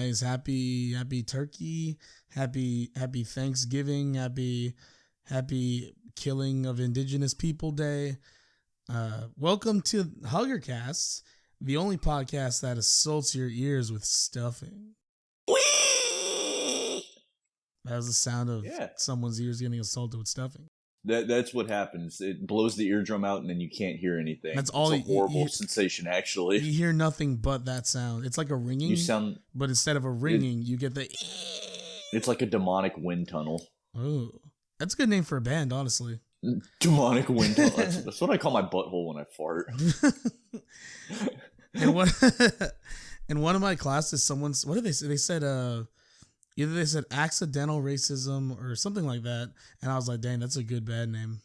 guys. Happy Turkey. Happy Thanksgiving. Happy Killing of Indigenous People Day. Welcome to Huggercast, the only podcast that assaults your ears with stuffing. That was the sound of someone's ears getting assaulted with stuffing. That's what happens. It blows the eardrum out, and then you can't hear anything. That's all. It's a horrible sensation, actually. You hear nothing but that sound. It's like a ringing. But instead of a ringing, you get the. It's like a demonic wind tunnel. Oh, that's a good name for a band, honestly. Demonic wind tunnel. That's what I call my butthole when I fart. In one of my classes, what did they say? They said, either they said accidental racism or something like that. And I was like, dang, that's a good bad name.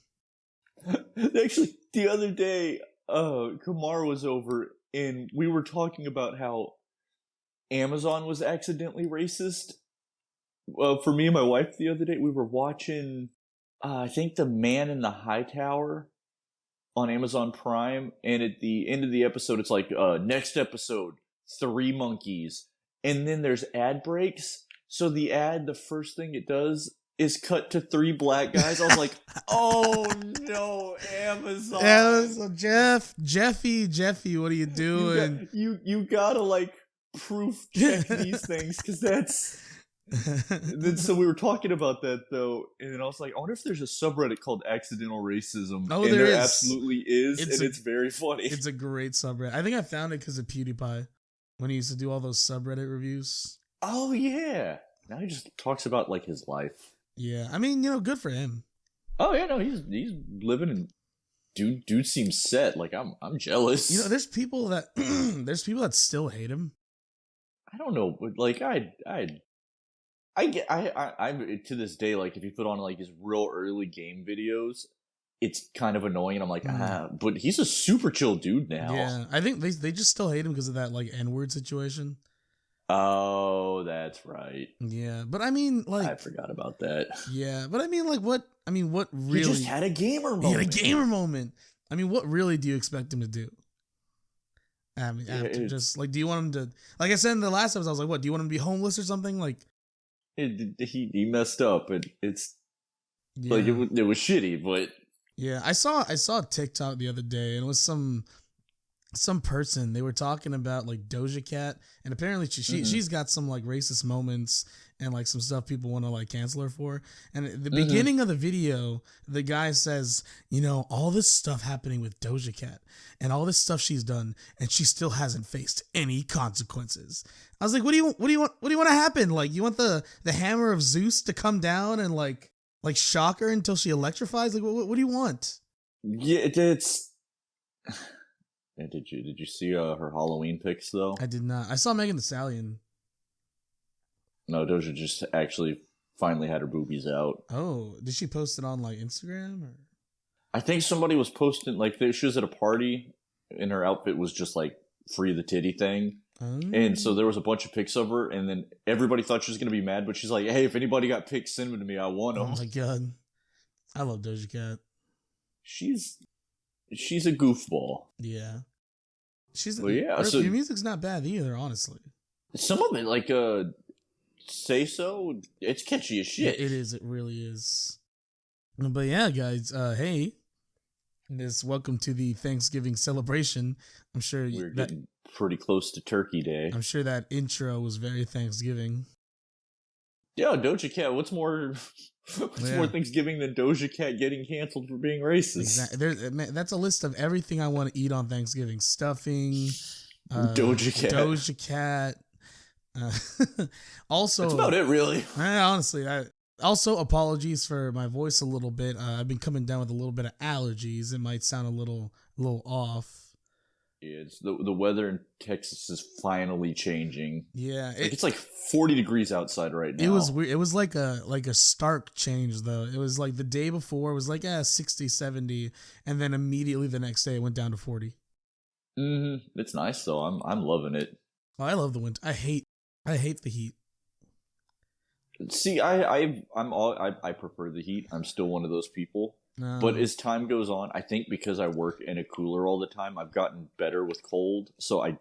Actually, the other day, Kamar was over and we were talking about how Amazon was accidentally racist. For me and my wife the other day, we were watching, I think The Man in the High Tower on Amazon Prime. And at the end of the episode, it's like, next episode, 3 monkeys. And then there's ad breaks. So the first thing it does is cut to 3 black guys. I was like, oh no, Amazon. Jeffy, what are you doing? You gotta like proof check these things, because that's... Then so we were talking about that though, and then I was like, I wonder if there's a subreddit called Accidental Racism. Oh, and there is. Absolutely is, it's very funny. It's a great subreddit. I think I found it because of PewDiePie, when he used to do all those subreddit reviews. Oh yeah. Now he just talks about like his life. Yeah, I mean, good for him. Oh yeah, no, he's living in. Dude seems set. Like I'm jealous. There's people that still hate him. I don't know, but like I to this day, like if you put on like his real early game videos, it's kind of annoying. And I'm like, but he's a super chill dude now. Yeah, I think they just still hate him because of that like N-word situation. Oh, that's right. Yeah, but I mean, like, I forgot about that. Yeah, but I mean, like, what really? He just had a gamer moment. He had a gamer moment. I mean, what really do you expect him to do? I mean, just like, do you want him to? Like I said in the last episode, I was like, what? Do you want him to be homeless or something? Like, he messed up, and it's like it was shitty, but yeah, I saw a TikTok the other day, and it was some person, they were talking about like Doja Cat, and apparently she's got some like racist moments and like some stuff people want to like cancel her for. And at the beginning of the video, the guy says, all this stuff happening with Doja Cat and all this stuff she's done, and she still hasn't faced any consequences. I was like, what do you want to happen? Like, you want the hammer of Zeus to come down and like shock her until she electrifies? Like, what do you want? Yeah, it's. And did you see her Halloween pics though? I did not. I saw Megan Thee Stallion. No, Doja just actually finally had her boobies out. Oh, did she post it on like Instagram or? I think somebody was posting like she was at a party and her outfit was just like free the titty thing. Oh. And so there was a bunch of pics of her, and then everybody thought she was gonna be mad, but she's like, "Hey, if anybody got pics, send them to me. I want them." Oh my god, I love Doja Cat. She's a goofball. Yeah. Your music's not bad either, honestly. Some of it, like Say So, it's catchy as shit. Yeah, it is, it really is. But yeah, guys, hey. Welcome to the Thanksgiving celebration. I'm sure we're getting pretty close to Turkey Day. I'm sure that intro was very Thanksgiving. Yeah, Doja Cat, what's more Thanksgiving than Doja Cat getting canceled for being racist? Exactly. That's a list of everything I want to eat on Thanksgiving. Stuffing, Doja Cat. Also, that's about it, really. Honestly, also apologies for my voice a little bit. I've been coming down with a little bit of allergies. It might sound a little off. Yeah, it's the weather in Texas is finally changing. Yeah, it's like 40 degrees outside right now. It was weird. It was like a stark change though. It was like the day before it was like 60, 70, and then immediately the next day it went down to 40. It's nice though. I'm loving it. Oh, I love the winter. I hate the heat. See, I prefer the heat. I'm still one of those people. No. But as time goes on, I think because I work in a cooler all the time, I've gotten better with cold, so I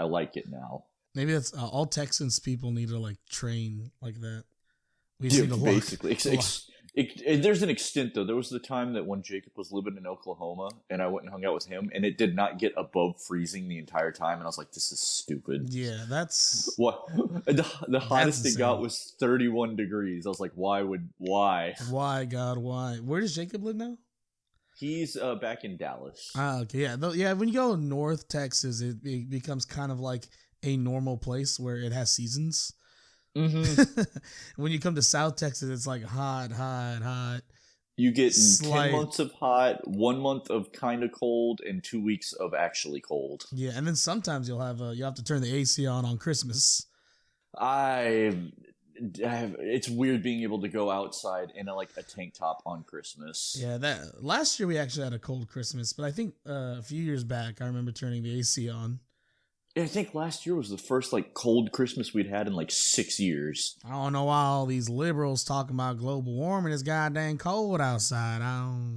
like it now. Maybe that's all Texans people need to like train like that. We Yeah, need to basically. There's an extent though. There was the time that when Jacob was living in Oklahoma, and I went and hung out with him, and it did not get above freezing the entire time, and I was like, "This is stupid." Yeah, that's what the hottest insane. it got was 31 degrees. I was like, "Why? Why, God? Why? Where does Jacob live now? He's back in Dallas. Okay, yeah, yeah. When you go North Texas, it becomes kind of like a normal place where it has seasons. Mm-hmm. When you come to South Texas, it's like hot, hot, hot. You get 10 months of hot, 1 month of kind of cold, and 2 weeks of actually cold. Yeah, and then sometimes you'll have to turn the AC on Christmas. It's weird being able to go outside in a tank top on Christmas. Yeah, that last year we actually had a cold Christmas, but I think a few years back I remember turning the AC on. I think last year was the first cold Christmas we'd had in 6 years. I don't know why all these liberals talking about global warming. It's goddamn cold outside.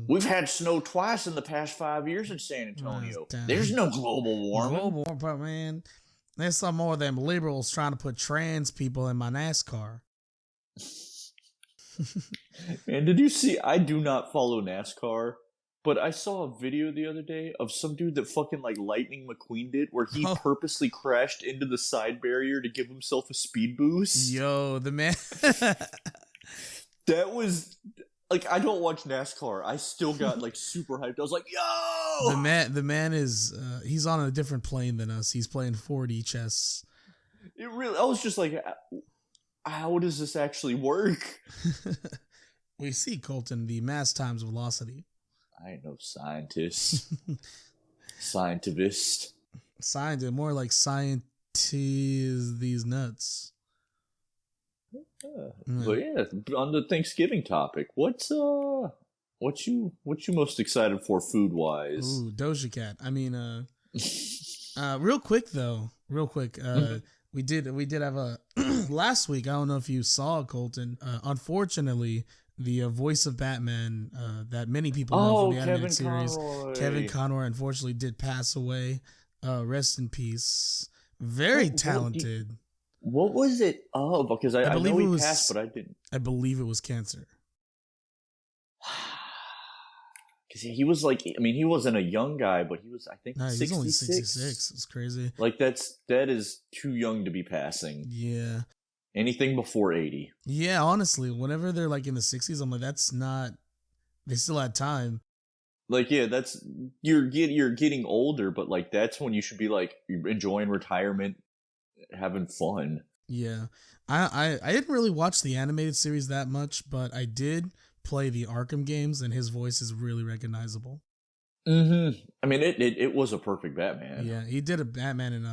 We've had snow twice in the past 5 years in San Antonio. There's no global warming. Global warming, man. There's some more of them liberals trying to put trans people in my NASCAR. Man, did you see? I do not follow NASCAR. But I saw a video the other day of some dude that fucking Lightning McQueen did, where he purposely crashed into the side barrier to give himself a speed boost. Yo, the man. That was I don't watch NASCAR. I still got super hyped. I was like, yo! The man is he's on a different plane than us. He's playing 4D chess. I was just like, how does this actually work? We see, Colton, the mass times velocity. I ain't no scientist. Scientivist. Scientist, more like scientists these nuts. But yeah, on the Thanksgiving topic, what you most excited for food wise? Ooh, Doja Cat. I mean, real quick. We did have a last week. I don't know if you saw, Colton. Unfortunately, the voice of Batman that many people know from the animated series, Kevin Conroy, unfortunately did pass away. Rest in peace. Very talented. What was it of? Because I believe know it he was, passed, but I didn't. I believe it was cancer. Because he was he wasn't a young guy, but he was, I think, 66. He was only 66. It's crazy. That is too young to be passing. Yeah. Anything before 80. Yeah, honestly, whenever they're in the 60s, I'm like, that's not. They still had time. That's you're getting older, but that's when you should be enjoying retirement, having fun. Yeah, I didn't really watch the animated series that much, but I did play the Arkham games, and his voice is really recognizable. Mm-hmm. I mean, it was a perfect Batman. Yeah, he did a Batman in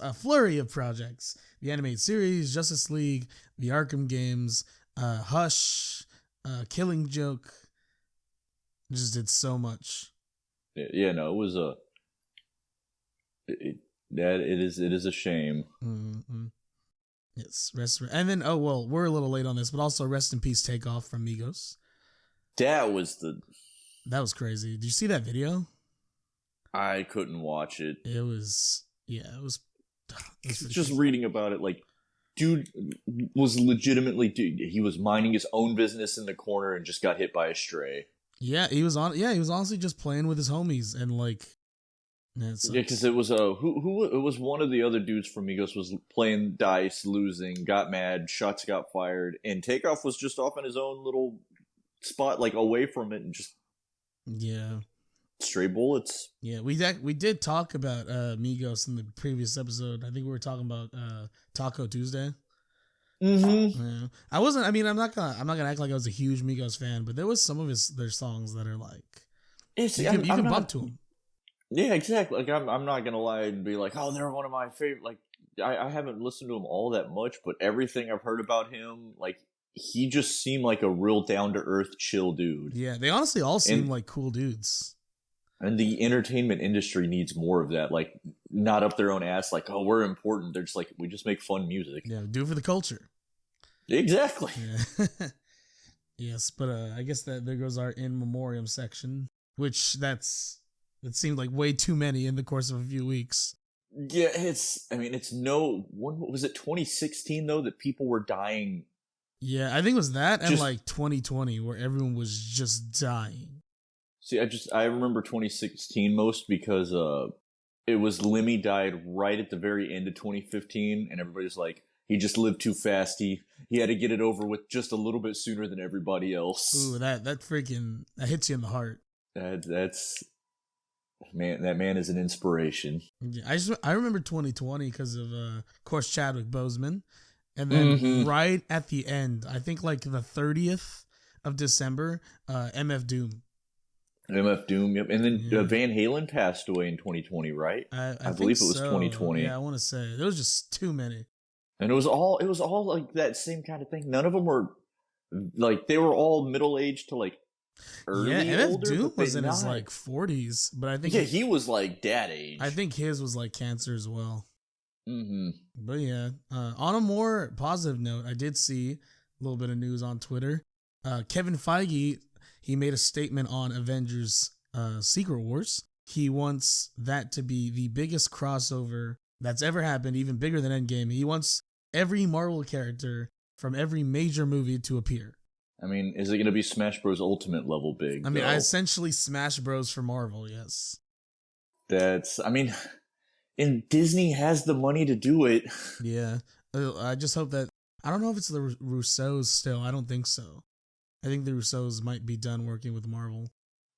a flurry of projects: the animated series, Justice League, the Arkham games, Hush, Killing Joke. Just did so much. Yeah, no, it was it is a shame. Mm-hmm. Yes, and then we're a little late on this, but also rest in peace, Takeoff from Migos. That was crazy. Did you see that video? I couldn't watch it. It was just crazy. Reading about it, dude was legitimately he was minding his own business in the corner and just got hit by a stray. Yeah, he was honestly just playing with his homies and because it was who it was one of the other dudes from Migos was playing dice, losing, got mad, shots got fired, and Takeoff was just off in his own little spot, away from it, and just stray bullets. Yeah, we did talk about Migos in the previous episode. I think we were talking about Taco Tuesday. Mm-hmm. Yeah. I'm not gonna act like I was a huge Migos fan, but there was some of their songs that are you can bump to them. Yeah, exactly. I'm not gonna lie and be oh, they're one of my favorite. I haven't listened to him all that much, but everything I've heard about him, he just seemed like a real down to earth, chill dude. Yeah, they honestly all seem like cool dudes. And the entertainment industry needs more of that. Not up their own ass. Oh, we're important. They're just we just make fun music. Yeah, do it for the culture. Exactly. Yeah. Yes, but I guess that there goes our in memoriam section, which that seemed like way too many in the course of a few weeks. Yeah, it's no, when was it, 2016 though, that people were dying? Yeah, I think it was that and Just like 2020 where everyone was just dying. see, I remember 2016 most because it was Lemmy died right at the very end of 2015, and everybody's like, he just lived too fast. He had to get it over with just a little bit sooner than everybody else. Ooh, that freaking that hits you in the heart. That's man. That man is an inspiration. Yeah, I remember 2020 because of course Chadwick Boseman, and then Mm-hmm. right at the end, I think like the 30th of December, MF Doom. MF Doom, yep. And then Yeah, Van Halen passed away in 2020, right? I I think believe it was so. Yeah, 2020. I want to say there was just too many. And it was all like that same kind of thing. None of them were like, they were all middle aged to like Yeah, early MF older, Doom but was they in his not. like 40s, but Yeah, he was like dad age. I think his was like cancer as well. Mm-hmm. But yeah, on a more positive note, I did see a little bit of news on Twitter. Kevin Feige, he made a statement on Avengers Secret Wars. He wants that to be the biggest crossover that's ever happened, even bigger than Endgame. He wants every Marvel character from every major movie to appear. I mean, is it going to be Smash Bros. Ultimate level big? I mean, though? I essentially Smash Bros for Marvel, yes. I mean, and Disney has the money to do it. Yeah. I just hope that, I don't know if it's the Russos still. I don't think so. I think the Russos might be done working with Marvel.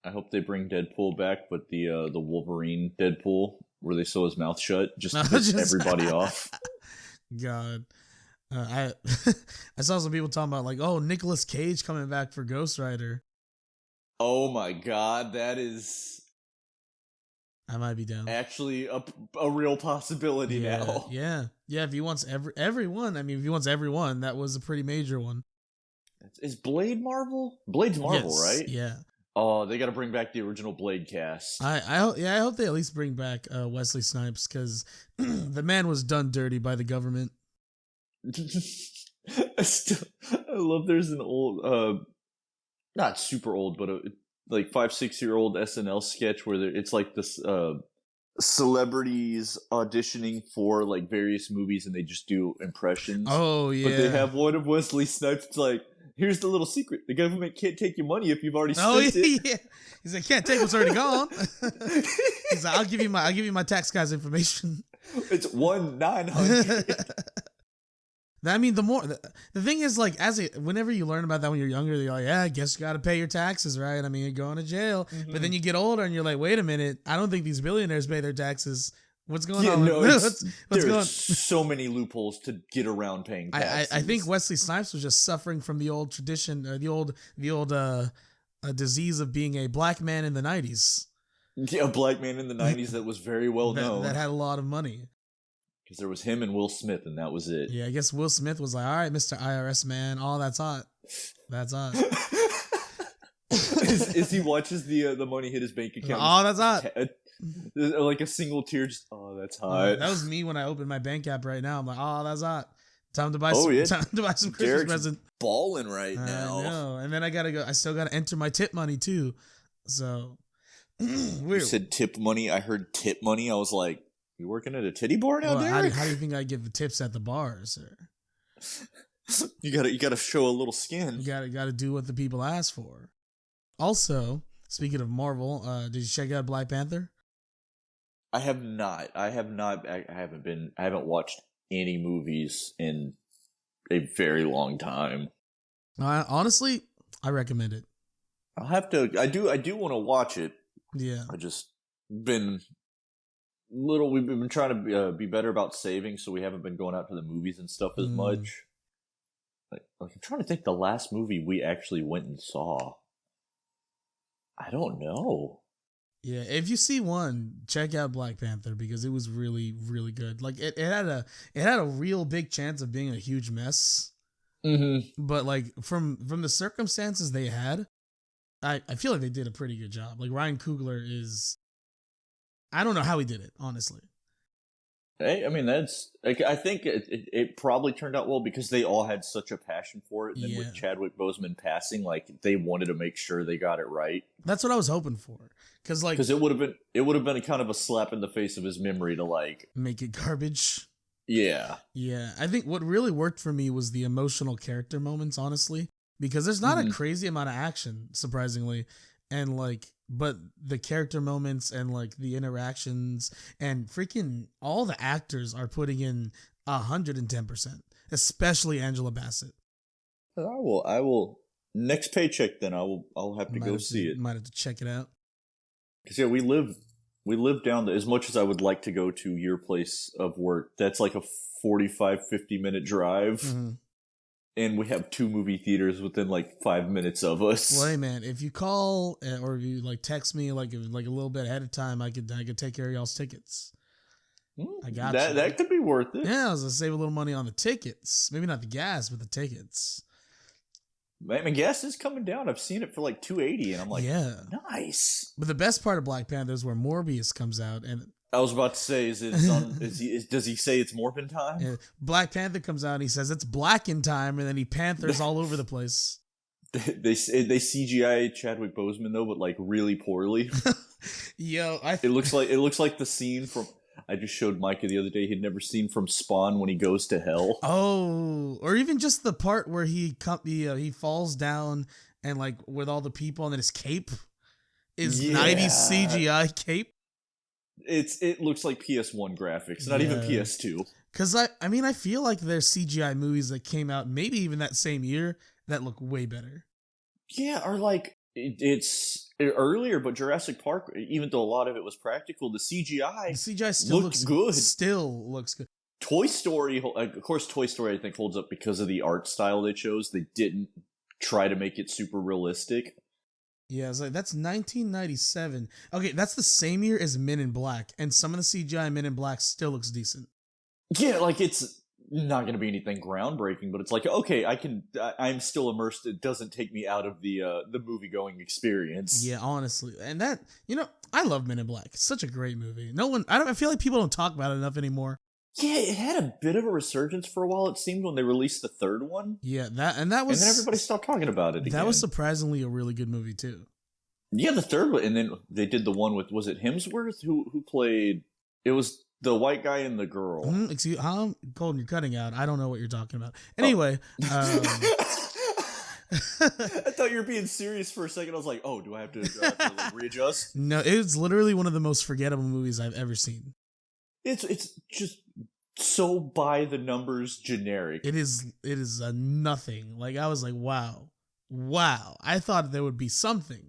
I hope they bring Deadpool back, but the Wolverine Deadpool, where they sew his mouth shut, just to piss everybody off. God. I I saw some people talking about like, oh, Nicolas Cage coming back for Ghost Rider. Oh my god, that is I might be down. actually a real possibility now. Yeah. Yeah, if he wants everyone, I mean, if he wants everyone, that was a pretty major one. Is Blade Marvel? Blade's Marvel, Yes, right? yeah. Oh, they got to bring back the original Blade cast. I hope they at least bring back Wesley Snipes because the man was done dirty by the government. I love there's an old, not super old, but like 5-6 year old SNL sketch where it's like this celebrities auditioning for like various movies and they just do impressions. Oh yeah. But they have one of Wesley Snipes. It's like, here's the little secret: the government can't take your money if you've already spent it. Yeah. He's like, can't take what's already gone. He's like, I'll give you my tax guy's information. It's 1-900. I mean, the thing is, like, whenever you learn about that when you're younger, you're like, yeah, I guess you got to pay your taxes, right? I mean, you're going to jail. Mm-hmm. But then you get older and you're like, wait a minute, I don't think these billionaires pay their taxes. What's going on? No, what's going on? So many loopholes to get around paying taxes. I think Wesley Snipes was just suffering from the old tradition, or the old disease of being a black man in the 90s. Yeah, a black man in the 90s that was very well known. That had a lot of money. Because there was him and Will Smith, and that was it. Yeah, I guess Will Smith was like, all right, Mr. IRS man, that's hot. That's hot. As he watches the money hit his bank account. Oh, that's hot. Like a single tear, just, that's hot. That was me when I opened my bank app right now. I'm like, oh, that's hot. Time to buy time to buy some Christmas Derek's present. Balling right now. I know. And then I still gotta enter my tip money too. So weird. You said tip money. I heard tip money. I was like, you working at a titty bar now, Derek? How do you think I give the tips at the bar, sir? You gotta show a little skin. You gotta do what the people ask for. Also, speaking of Marvel, did you check out Black Panther? I have not. I haven't watched any movies in a very long time. Honestly, I recommend it. I'll have to. I do want to watch it. Yeah. I just been we've been trying to be better about saving, so we haven't been going out to the movies and stuff as much. Like I'm trying to think the last movie we actually went and saw. I don't know. Yeah, if you see one, check out Black Panther because it was really, really good. Like it had a real big chance of being a huge mess. Mm-hmm. But like from the circumstances they had, I feel like they did a pretty good job. Like Ryan Coogler is, I don't know how he did it, honestly. Hey, I mean, that's like, I think it probably turned out well because they all had such a passion for it. And then Yeah, with Chadwick Boseman passing, like they wanted to make sure they got it right that's what I was hoping for. Cause like because it would have been a kind of a slap in the face of his memory to like, make it garbage. yeah. Yeah, I think what really worked for me was the emotional character moments, honestly, because there's not a Mhm. crazy amount of action, surprisingly, and like, but the character moments and like the interactions and freaking all the actors are putting in 110%, especially Angela Bassett. I will next paycheck. Then I'll have to go see it Might have to check it out. because yeah, we live down the, as much as I would like to go to your place of work. That's like a 45-50 minute drive. Mm-hmm. And we have 2 movie theaters within like 5 minutes of us. Well, hey man, if you call or if you like text me like a little bit ahead of time, I could take care of y'all's tickets. I got that you. that could be worth it. Yeah, I was gonna save a little money on the tickets. Maybe not the gas, but the tickets. I mean, gas is coming down. I've seen it for like 280, and I'm like, Yeah. nice. But the best part of Black Panther is where Morbius comes out, and I was about to say, is it on? Does he say it's Morbin time? Black Panther comes out and he says it's black in time, and then he panthers all over the place. They CGI Chadwick Boseman though, but like really poorly. Yo, it looks like the scene from. I just showed Micah the other day. He'd never seen from Spawn when he goes to hell. Oh, or even just the part where he falls down and like with all the people, and then his cape is 90s CGI cape. It looks like PS1 graphics, not even PS2. Because I mean, I feel like there's CGI movies that came out maybe even that same year that look way better. Yeah, or like it's earlier, but Jurassic Park, even though a lot of it was practical, the CGI still looks good. Still looks good. Toy Story, of course, Toy Story I think holds up because of the art style they chose. They didn't try to make it super realistic. Yeah, it's like that's 1997. Okay, that's the same year as Men in Black, and some of the CGI Men in Black still looks decent. Yeah, like it's not going to be anything groundbreaking, but it's like okay, I'm still immersed. It doesn't take me out of the movie going experience. Yeah, honestly, and that I love Men in Black. It's such a great movie. I feel like people don't talk about it enough anymore. Yeah, it had a bit of a resurgence for a while. It seemed when they released the third one. Yeah, and then everybody stopped talking about it again. That was surprisingly a really good movie too. Yeah, the third one, and then they did the one with, was it Hemsworth who played? It was the white guy and the girl. Excuse, Colton, you're cutting out. I don't know what you're talking about. Anyway, I thought you were being serious for a second. I was like, oh, do I have to like, readjust? No, it's literally one of the most forgettable movies I've ever seen. It's just so by the numbers generic. It is a nothing. Like I was like, wow. I thought there would be something,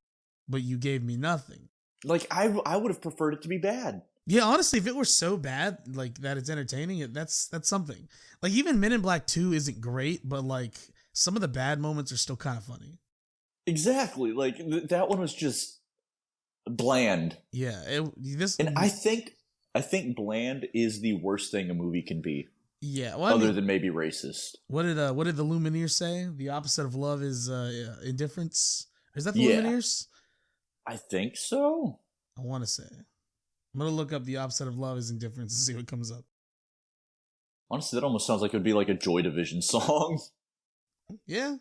but you gave me nothing. Like I would have preferred it to be bad. Yeah, honestly, if it were so bad, like that it's entertaining, that's something. Like even Men in Black 2 isn't great, but like some of the bad moments are still kind of funny. Exactly. Like that one was just bland. Yeah, I think bland is the worst thing a movie can be. Yeah, well, other than maybe racist. What did the Lumineers say? The opposite of love is indifference. Is that the Lumineers? I think so. I want to say. I'm gonna look up the opposite of love is indifference and see what comes up. Honestly, that almost sounds like it would be like a Joy Division song. Yeah.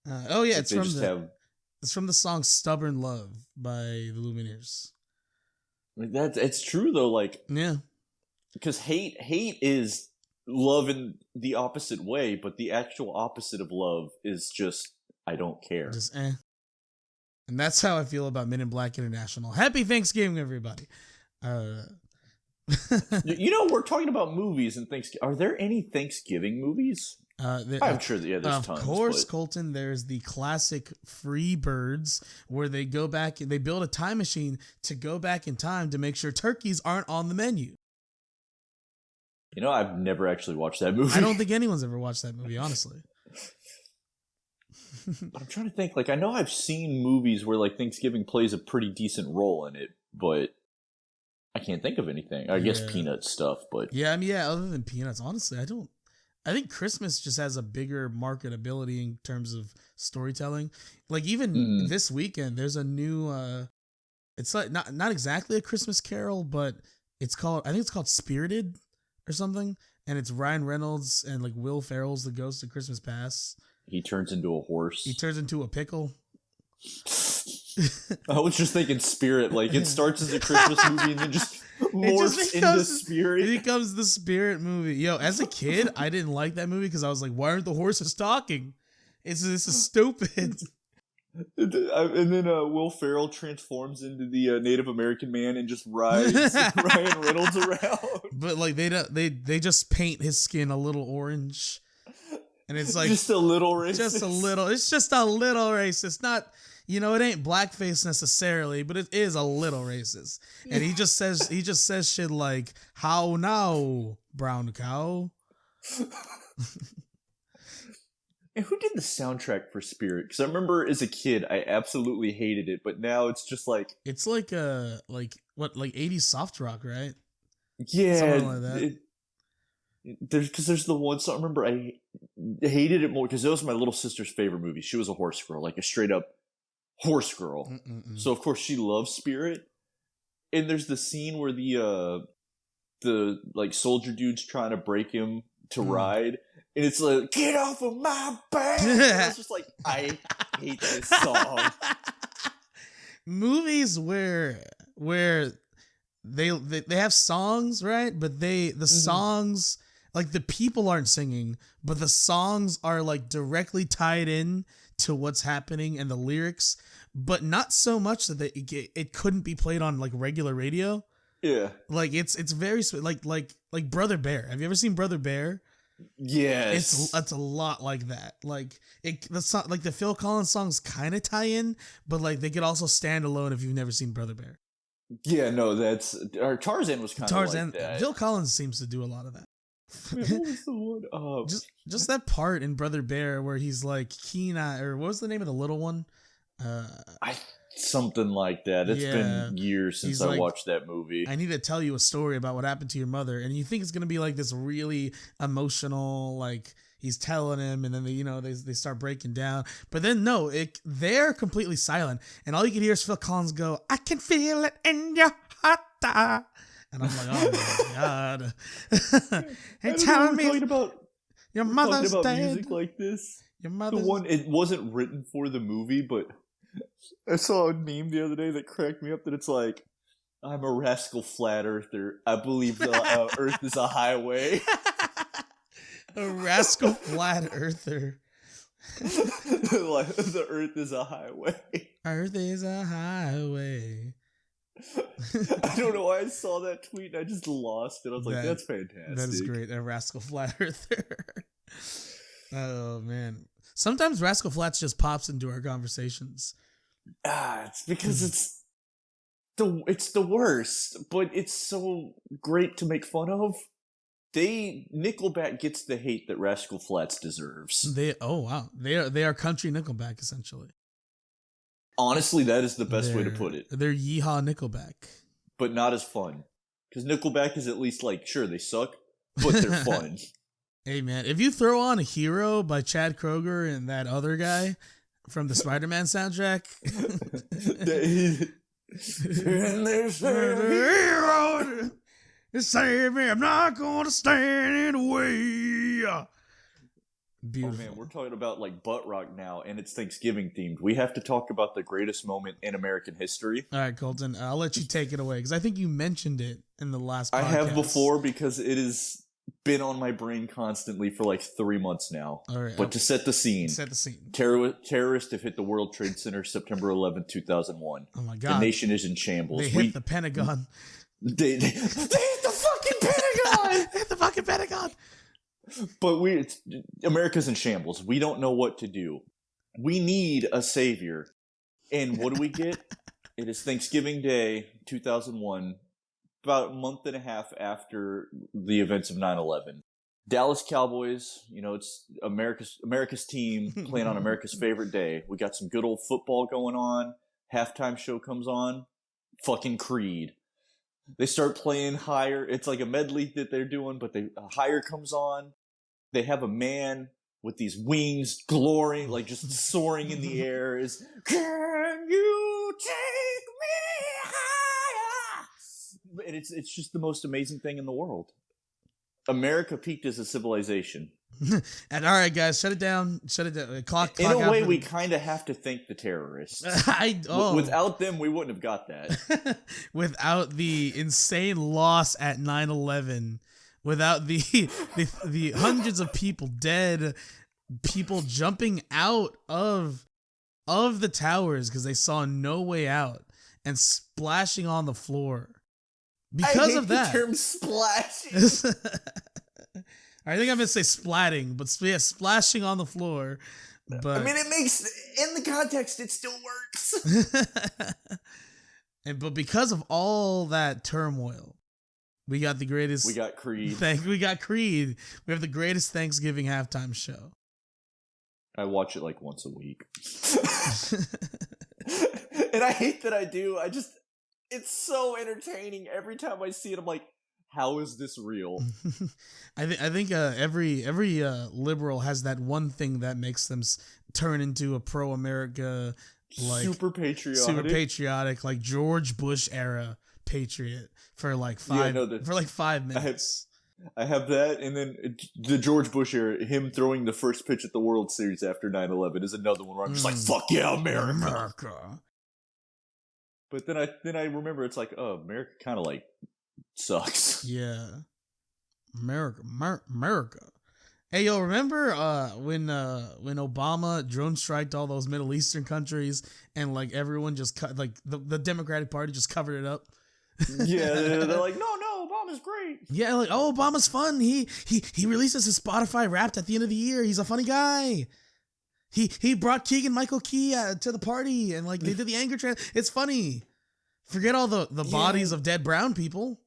It's from the song "Stubborn Love" by the Lumineers. Like it's true though. Like yeah, because hate is love in the opposite way, but the actual opposite of love is just I don't care. Just And that's how I feel about Men in Black International. Happy Thanksgiving, everybody. We're talking about movies and Thanksgiving. Are there any Thanksgiving movies? I'm sure there's tons. Of course, Colton, there's the classic Free Birds where they go back and they build a time machine to go back in time to make sure turkeys aren't on the menu. I've never actually watched that movie. I don't think anyone's ever watched that movie, honestly. But I'm trying to think, like, I know I've seen movies where, like, Thanksgiving plays a pretty decent role in it, but I can't think of anything. I guess Peanuts stuff, but... Yeah, I mean, other than Peanuts, honestly, I think Christmas just has a bigger marketability in terms of storytelling. Like, even this weekend, there's a new... it's like not exactly a Christmas Carol, but I think it's called Spirited or something, and it's Ryan Reynolds and like Will Ferrell's the ghost of Christmas Past. He turns into a horse. He turns into a pickle. I was just thinking Spirit. Like, it starts as a Christmas movie and then just morphs into Spirit. It becomes the Spirit movie. Yo, as a kid, I didn't like that movie because I was like, why aren't the horses talking? This is stupid. And then Will Ferrell transforms into the Native American man and just rides Ryan Reynolds around. But like they just paint his skin a little orange, and it's like just a little racist. Just a little. It's just a little racist. Not, it ain't blackface necessarily, but it is a little racist. And he just says shit like, "How now, brown cow." And who did the soundtrack for Spirit? Because I remember as a kid, I absolutely hated it, but now it's just like... It's like 80s soft rock, right? Yeah. Something like that. There's the one song, I remember I hated it more, because that was my little sister's favorite movie. She was a horse girl, like a straight up horse girl. So of course she loves Spirit. And there's the scene where the like soldier dude's trying to break him to ride. And it's like, get off of my back! I was just like, I hate this song. Movies where they have songs, right? But the songs, like the people aren't singing, but the songs are like directly tied in to what's happening and the lyrics, but not so much that it couldn't be played on like regular radio. Yeah, like it's very like Brother Bear. Have you ever seen Brother Bear? Yes, it's a lot like that. Like the Phil Collins songs kind of tie in, but like they could also stand alone if you've never seen Brother Bear. Yeah, no, Tarzan was kind of like that. Phil Collins seems to do a lot of that. Wait, what was the one? Just that part in Brother Bear where he's like Keen-Eye, or what was the name of the little one? Something like that. It's been years since I watched that movie. I need to tell you a story about what happened to your mother, and you think it's gonna be like this really emotional, like he's telling him, and then they start breaking down, but then no, they're completely silent, and all you can hear is Phil Collins go, "I can feel it in your heart," and I'm like, oh my god, and telling me about your mother's about dead. Music like this. Your mother's... The one, it wasn't written for the movie, but I saw a meme the other day that cracked me up that it's like, I'm a rascal flat earther. I believe the earth is a highway. A rascal flat earther. Like, the earth is a highway. Earth is a highway. I don't know why I saw that tweet and I just lost it. I was like, that's fantastic. That is great. A rascal flat earther. Oh, man. Sometimes Rascal Flatts just pops into our conversations. It's because it's the worst, but it's so great to make fun of. Nickelback gets the hate that Rascal Flatts deserves. They are country Nickelback essentially. Honestly, that is the best way to put it. They're yeehaw Nickelback, but not as fun. Because Nickelback is at least like, sure, they suck, but they're fun. Hey man, if you throw on "Hero" by Chad Kroeger and that other guy from the Spider-Man soundtrack, and there's a hero. Save me, I'm not gonna stand in the way. Beautiful. Oh man, we're talking about like butt rock now, and it's Thanksgiving themed. We have to talk about the greatest moment in American history. All right, Colton, I'll let you take it away because I think you mentioned it in the last podcast. I have before because it has been on my brain constantly for like 3 months now. All right, but to set the scene. Terrorists have hit the World Trade Center September 11th, 2001. Oh my God. The nation is in shambles. They hit the Pentagon. They hit the fucking Pentagon! They hit the fucking Pentagon! But America's in shambles. We don't know what to do. We need a savior. And what do we get? It is Thanksgiving Day, 2001, about a month and a half after the events of 9/11. Dallas Cowboys, it's America's team playing on America's favorite day. We got some good old football going on. Halftime show comes on. Fucking Creed. They start playing higher. It's like a medley that they're doing, but higher comes on. They have a man with these wings glorying, like just soaring in the air. Can you take me higher? and it's just the most amazing thing in the world. America peaked as a civilization. And all right, guys, shut it down. Shut it down. Clock In a way, we the... kind of have to thank the terrorists. Without them, we wouldn't have got that. Without the insane loss at 9/11, without the hundreds of people dead, people jumping out of the towers because they saw no way out and splashing on the floor because of that. The term splashing. I think I'm gonna say splatting, but yeah, splashing on the floor. But I mean, it makes, in the context, it still works. But because of all that turmoil, we got the greatest. We got Creed. We got Creed. We have the greatest Thanksgiving halftime show. I watch it like once a week, and I hate that I do. It's so entertaining every time I see it. I'm like, how is this real? I think every liberal has that one thing that makes them turn into a pro-America, like super patriotic, like George Bush era patriot for like 5 minutes. I have that, and then the George Bush era, him throwing the first pitch at the World Series after 9/11 is another one where I'm just like, fuck yeah, America. But then I remember it's like, oh, America kind of like sucks. Yeah. America. Hey, yo, remember when Obama drone striked all those Middle Eastern countries and like everyone just cut, like the Democratic Party just covered it up? Yeah, they're like, no, Obama's great. Yeah, like, oh, Obama's fun. He releases his Spotify Wrapped at the end of the year. He's a funny guy. He brought Keegan-Michael Key to the party and like they did the anger trail. It's funny. Forget all the bodies of dead brown people.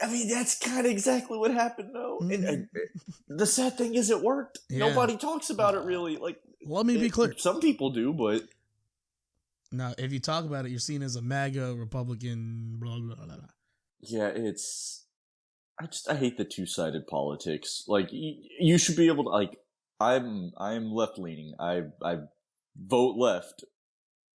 I mean, that's kind of exactly what happened, though. Mm-hmm. And the sad thing is, it worked. Yeah. Nobody talks about it, really. Like, let me be clear. Some people do, but now, if you talk about it, you're seen as a MAGA Republican. Blah blah blah. Yeah, I hate the two-sided politics. Like, you should be able to, like, I'm left-leaning. I vote left.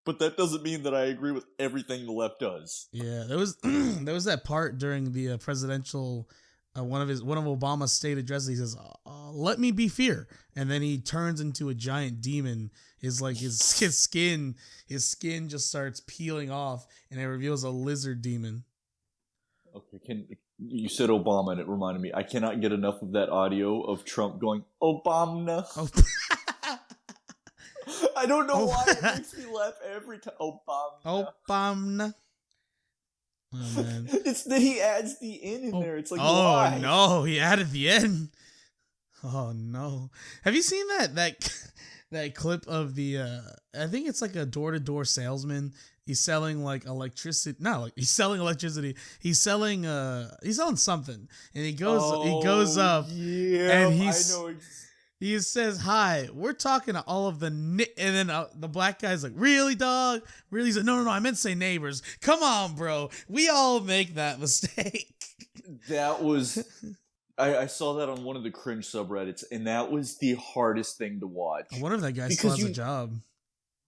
But that doesn't mean that I agree with everything the left does. Yeah, there was that part during the presidential one of Obama's state addresses. He says, "Let me be fear," and then he turns into a giant demon. His skin just starts peeling off, and it reveals a lizard demon. Okay, you said Obama, and it reminded me. I cannot get enough of that audio of Trump going Obama. Oh. I don't know why it makes me laugh every time. Obama. Oh man! It's that he adds the "in" there. It's like, why? No, he added the "n." Oh no! Have you seen that clip of the? I think it's like a door-to-door salesman. He's selling like electricity. No, like he's selling electricity. He's selling something, and he goes up, yeah, and I know. He says, "Hi, we're talking to all of the," and then the black guy's like, "Really, dog? Really?" He's like, "No, I meant to say neighbors. Come on, bro. We all make that mistake." That was, I saw that on one of the cringe subreddits, and that was the hardest thing to watch. I wonder if that guy still has a job.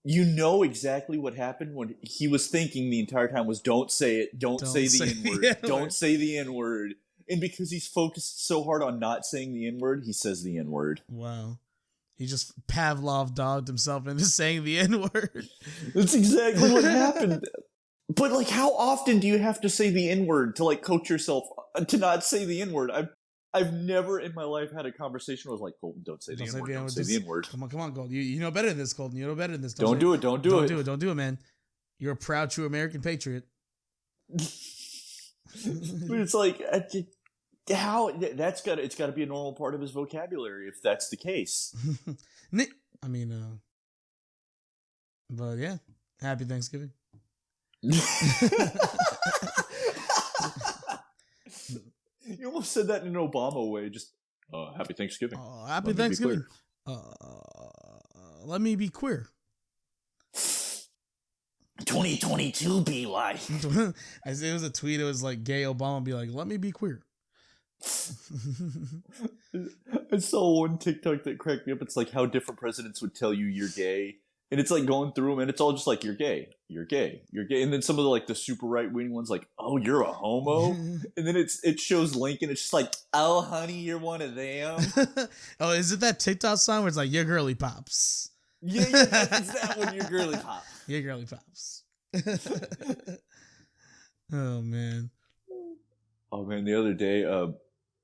You know exactly what happened when he was thinking the entire time was, don't say it, don't say the N-word, don't say the N-word. And because he's focused so hard on not saying the N-word, he says the N-word. Wow. He just Pavlov dogged himself into saying the N-word. That's exactly what happened. But, like, how often do you have to say the N-word to, like, coach yourself to not say the N-word? I've never in my life had a conversation where I was like, Colton, don't say the N-word, don't say the N-word. Come on, Colton. You know better than this, Colton. You know better than this. Don't do it, don't do it. Don't do it, man. You're a proud, true American patriot. But it's like, how it's got to be a normal part of his vocabulary if that's the case. I mean, but yeah, happy Thanksgiving. You almost said that in an Obama way. Just happy Thanksgiving. Happy Thanksgiving. Let me be queer. 2022 be like. It was a tweet. It was like gay Obama be like, let me be queer. I saw one TikTok that cracked me up. It's like how different presidents would tell you you're gay. And it's like going through them, and it's all just like, you're gay, you're gay, you're gay. And then some of the like the super right wing ones, like, oh, you're a homo. And then it shows Lincoln. It's just like, oh, honey, you're one of them. Oh, is it that TikTok song where it's like, your girly pops? Yeah, it's that one, your girly pop. Your girly pops. Oh man. Oh man, the other day,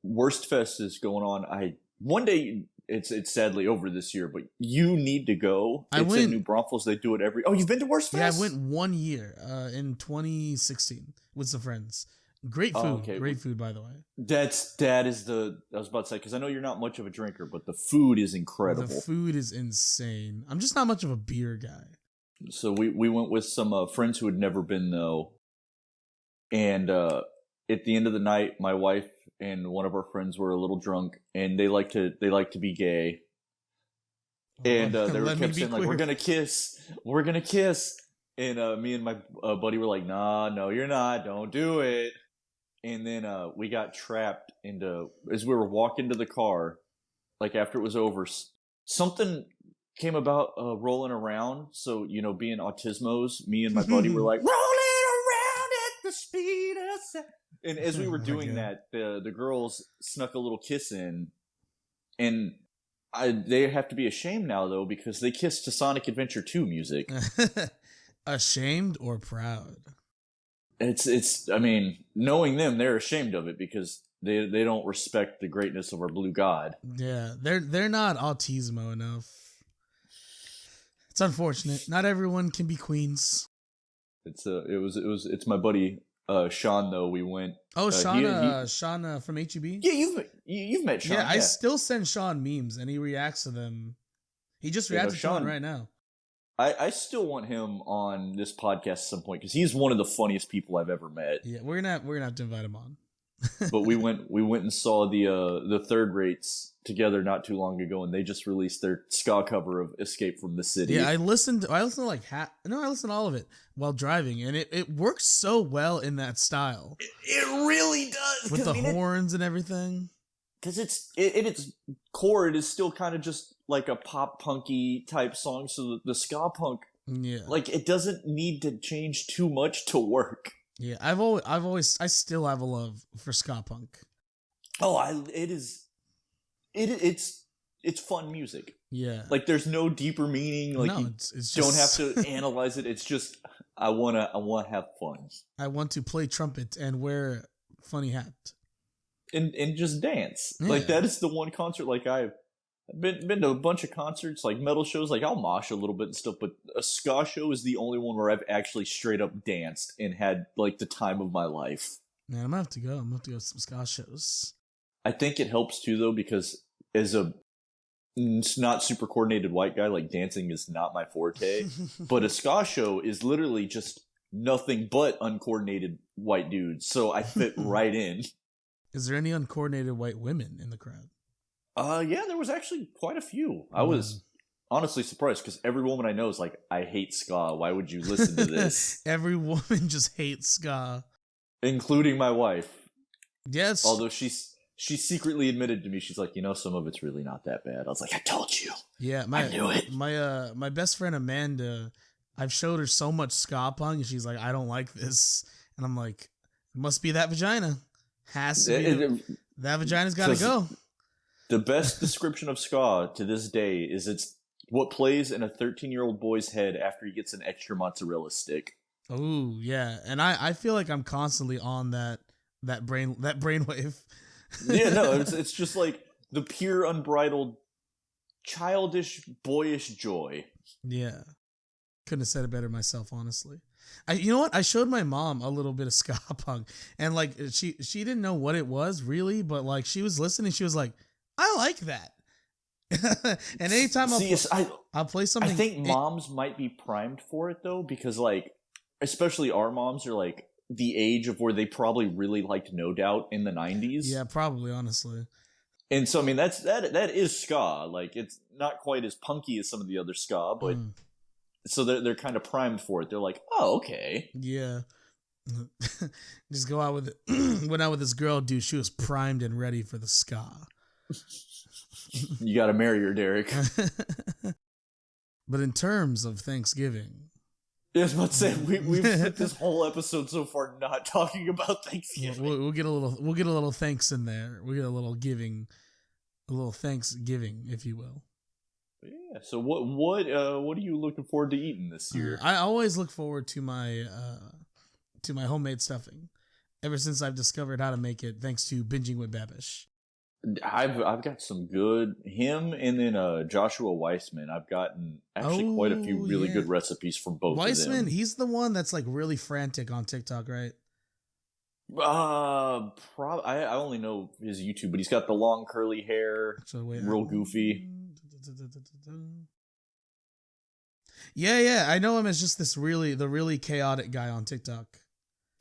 Worst Fest is going on. One day it's sadly over this year, but you need to go. It's in New Braunfels. They do it every. Oh, you've been to Worst Fest? Yeah, I went 1 year in 2016 with some friends. Great food. Okay. Great food, by the way. I was about to say, because I know you're not much of a drinker, but the food is incredible. The food is insane. I'm just not much of a beer guy. So we went with some friends who had never been though, and at the end of the night, my wife and one of our friends were a little drunk, and they like to be gay, and they were kept saying like, we're gonna kiss, and me and my buddy were like, nah, no, you're not, don't do it. And then we got trapped into, as we were walking to the car, like after it was over, something came about rolling around. So, being autismos, me and my buddy were like, rolling around at the speed of sound. And as we were doing that, the girls snuck a little kiss in. And they have to be ashamed now, though, because they kissed to Sonic Adventure 2 music. Ashamed or proud? I mean, knowing them, they're ashamed of it because they don't respect the greatness of our blue god. Yeah, they're not autismo enough. It's unfortunate. Not everyone can be queens. It's my buddy Sean though. We went. Oh, Sean from HEB. Yeah, you've met Sean. Yeah, I still send Sean memes and he reacts to them. He just reacted to one right now. I still want him on this podcast at some point because he's one of the funniest people I've ever met. Yeah, we're gonna have to invite him on. But we went and saw the Third Rates together not too long ago, and they just released their ska cover of "Escape from the City." Yeah, I listened to all of it while driving, and it works so well in that style. It really does with the horns and everything. Because its core, it is still kind of just like a pop punky type song. So the ska punk, like it doesn't need to change too much to work. Yeah, I still have a love for ska punk. Oh, it's fun music. Yeah, like there's no deeper meaning. Like it's just, don't have to analyze it. It's just I wanna have fun. I want to play trumpet and wear funny hat. And just dance. Yeah. Like that is the one concert. Like I've been to a bunch of concerts, like metal shows. Like I'll mosh a little bit and stuff, but a ska show is the only one where I've actually straight up danced and had like the time of my life. Man, I'm gonna have to go. To some ska shows. I think it helps too, though, because as a not super coordinated white guy, like dancing is not my forte. But a ska show is literally just nothing but uncoordinated white dudes, so I fit right in. Is there any uncoordinated white women in the crowd? Yeah, there was actually quite a few. I was honestly surprised because every woman I know is like, I hate ska. Why would you listen to this? Every woman just hates ska. Including my wife. Yes. Although she secretly admitted to me, she's like, some of it's really not that bad. I was like, I told you. Yeah, I knew it. My best friend Amanda, I've showed her so much ska punk and she's like, I don't like this. And I'm like, it must be that vagina. Has to be. That vagina's got to go. The best description of ska to this day is it's what plays in a 13-year-old boy's head after he gets an extra mozzarella stick. Oh, yeah. And I feel like I'm constantly on that brainwave. Yeah, no, it's just like the pure, unbridled, childish, boyish joy. Yeah. Couldn't have said it better myself, honestly. You know what? I showed my mom a little bit of ska punk, and like she didn't know what it was really, but like she was listening, she was like, "I like that." And anytime I'll play something, I think moms might be primed for it though, because like, especially our moms are like the age of where they probably really liked No Doubt in the 90s. Yeah, probably, honestly. And so I mean that is ska. Like it's not quite as punky as some of the other ska, but. So they're kind of primed for it. They're like, oh, okay. Yeah. Just go out with it. Went out with this girl, dude. She was primed and ready for the ska. You got to marry her, Derek. But in terms of Thanksgiving, I was about to say we've spent this whole episode so far not talking about Thanksgiving. we'll get a little thanks in there. We'll get a little giving, a little Thanksgiving, if you will. Yeah. So what are you looking forward to eating this year? I always look forward to my homemade stuffing. Ever since I've discovered how to make it, thanks to binging with Babish. I've got some good him and then Joshua Weissman. I've gotten actually quite a few really good recipes from both Weissman, of them. he's the one that's like really frantic on TikTok, right? I only know his YouTube, but he's got the long curly hair, real goofy. Yeah, I know him as just the really chaotic guy on TikTok.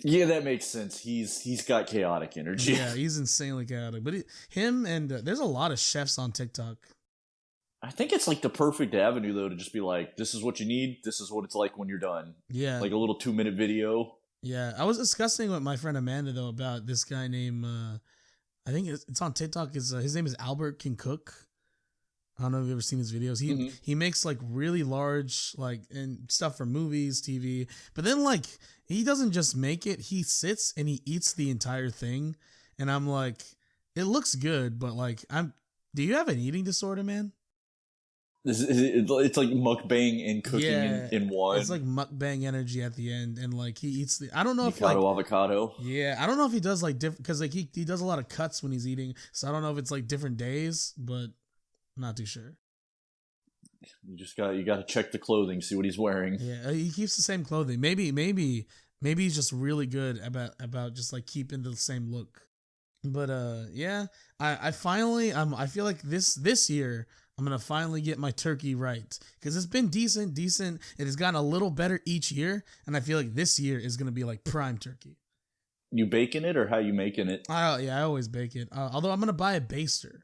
Yeah, that makes sense. He's got chaotic energy. Yeah, he's insanely chaotic. But him and there's a lot of chefs on TikTok. I think it's like the perfect avenue though to just be like, this is what you need. This is what it's like when you're done. Yeah, like a little 2-minute video. Yeah, I was discussing with my friend Amanda though about this guy named I think it's on TikTok. His name is Albert Can Cook. I don't know if you've ever seen his videos. He makes like really large like and stuff for movies, TV. But then like he doesn't just make it. He sits and he eats the entire thing. And I'm like, it looks good, but like do you have an eating disorder, man? It's like mukbang and cooking in one. It's like mukbang energy at the end, and like he eats I don't know if like avocado. Yeah, I don't know if he does like different because like he does a lot of cuts when he's eating, so I don't know if it's like different days, but I'm not too sure. You got to check the clothing, see what he's wearing. Yeah, he keeps the same clothing. Maybe he's just really good about just like keeping the same look. But yeah, I finally I feel like this year I'm gonna finally get my turkey right because it's been decent. It has gotten a little better each year, and I feel like this year is gonna be like prime turkey. You baking it or how you making it? I always bake it. Although I'm gonna buy a baster.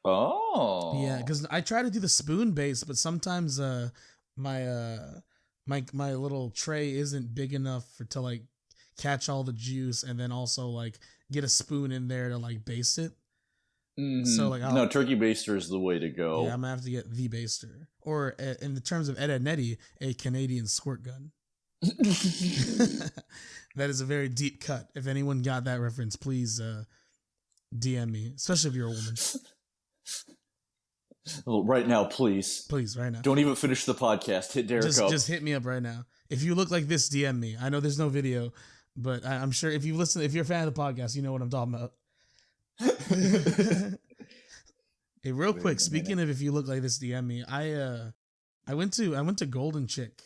Oh. Yeah, because I try to do the spoon base, but sometimes my little tray isn't big enough to like catch all the juice, and then also like get a spoon in there to like baste it. Mm-hmm. So like no, turkey baster is the way to go. Yeah, I'm gonna have to get the baster, or in the terms of Ed, Ed Netty, a Canadian squirt gun. That is a very deep cut. If anyone got that reference, please DM me, especially if you're a woman. Well, right now, please, right now. Don't even finish the podcast. Hit Derek up. Just hit me up right now. If you look like this, DM me. I know there's no video, but I'm sure if you're a fan of the podcast, you know what I'm talking about. Hey, real quick, speaking of if you look like this, DM me. I went to Golden Chick,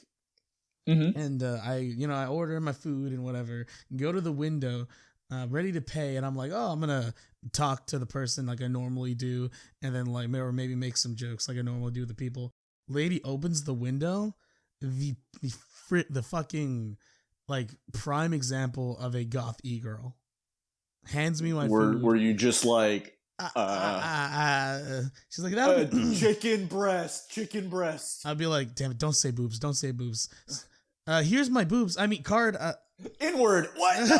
and I order my food and whatever. Go to the window, ready to pay, and I'm like, oh, I'm gonna talk to the person like I normally do, and then like maybe make some jokes like I normally do with the people. Lady opens the window, the fucking like prime example of a goth e-girl. Hands me my food. Were you just like she's like chicken breast. I'd be like, damn it, don't say boobs. Here's my boobs. I mean card. Inward. What? No.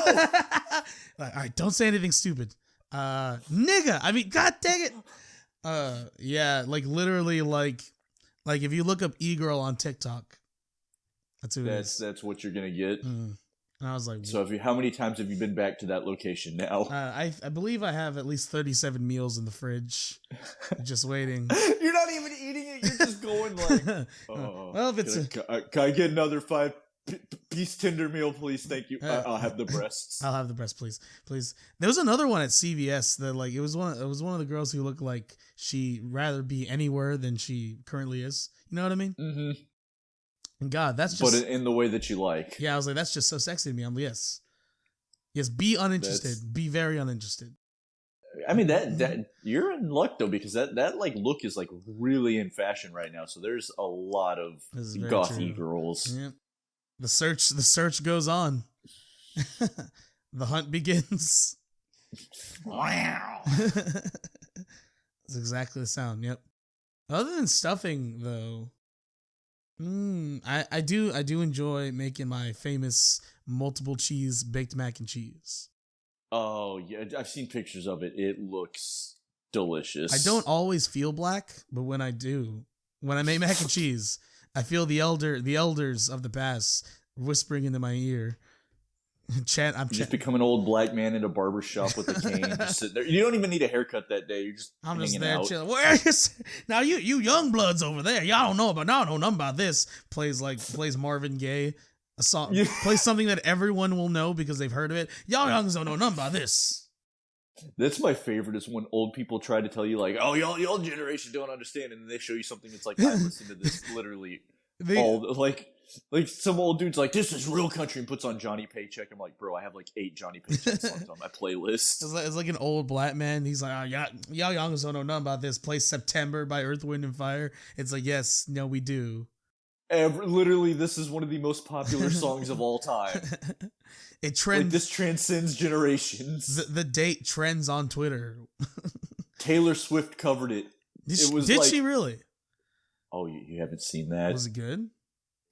Like, all right, don't say anything stupid. Nigga. I mean, god dang it. Yeah, like literally like if you look up e-girl on TikTok, that's who it is. That's what you're gonna get. And I was like, so how many times have you been back to that location now? I believe I have at least 37 meals in the fridge, just waiting. You're not even eating it. You're just going like, well, if it's can I get another 5-piece tender meal, please? Thank you. I'll have the breasts. I'll have the breast, please. There was another one at CVS that like it was one of the girls who looked like she'd rather be anywhere than she currently is. You know what I mean? Mm-hmm. And God, that's just... But in the way that you like. Yeah, I was like, that's just so sexy to me. I'm like, yes. Yes, be uninterested. Be very uninterested. I mean, that you're in luck, though, because that like look is like really in fashion right now. So there's a lot of gothy girls. Yeah. The search goes on. The hunt begins. Wow. That's exactly the sound, yep. Other than stuffing, though... I do enjoy making my famous multiple cheese baked mac and cheese. Oh yeah, I've seen pictures of it. It looks delicious. I don't always feel black, but when I do, When I make mac and cheese, I feel the elders of the past whispering into my ear. Just become an old black man in a barber shop with a cane. Just sitting there. You don't even need a haircut that day. You're just I'm hanging just there out. chilling. Where is now you young bloods over there? Y'all don't know nothing about this. Plays Marvin Gaye. A song plays something that everyone will know because they've heard of it. Y'all youngs don't know nothing about this. That's my favorite is when old people try to tell you like, oh, y'all generation don't understand, and then they show you something that's like, I listened to this literally all like some old dude's like, this is real country, and puts on Johnny Paycheck. I'm like, bro, I have like 8 Johnny Paycheck songs on my playlist. It's like an old black man. He's like, oh, y'all youngs don't know nothing about this. Play September by Earth, Wind, and Fire. It's like, yes, no, we do. Literally, this is one of the most popular songs of all time. It trends. Like, this transcends generations. The date trends on Twitter. Taylor Swift covered it. Did she really? Oh, you haven't seen that? Was it good?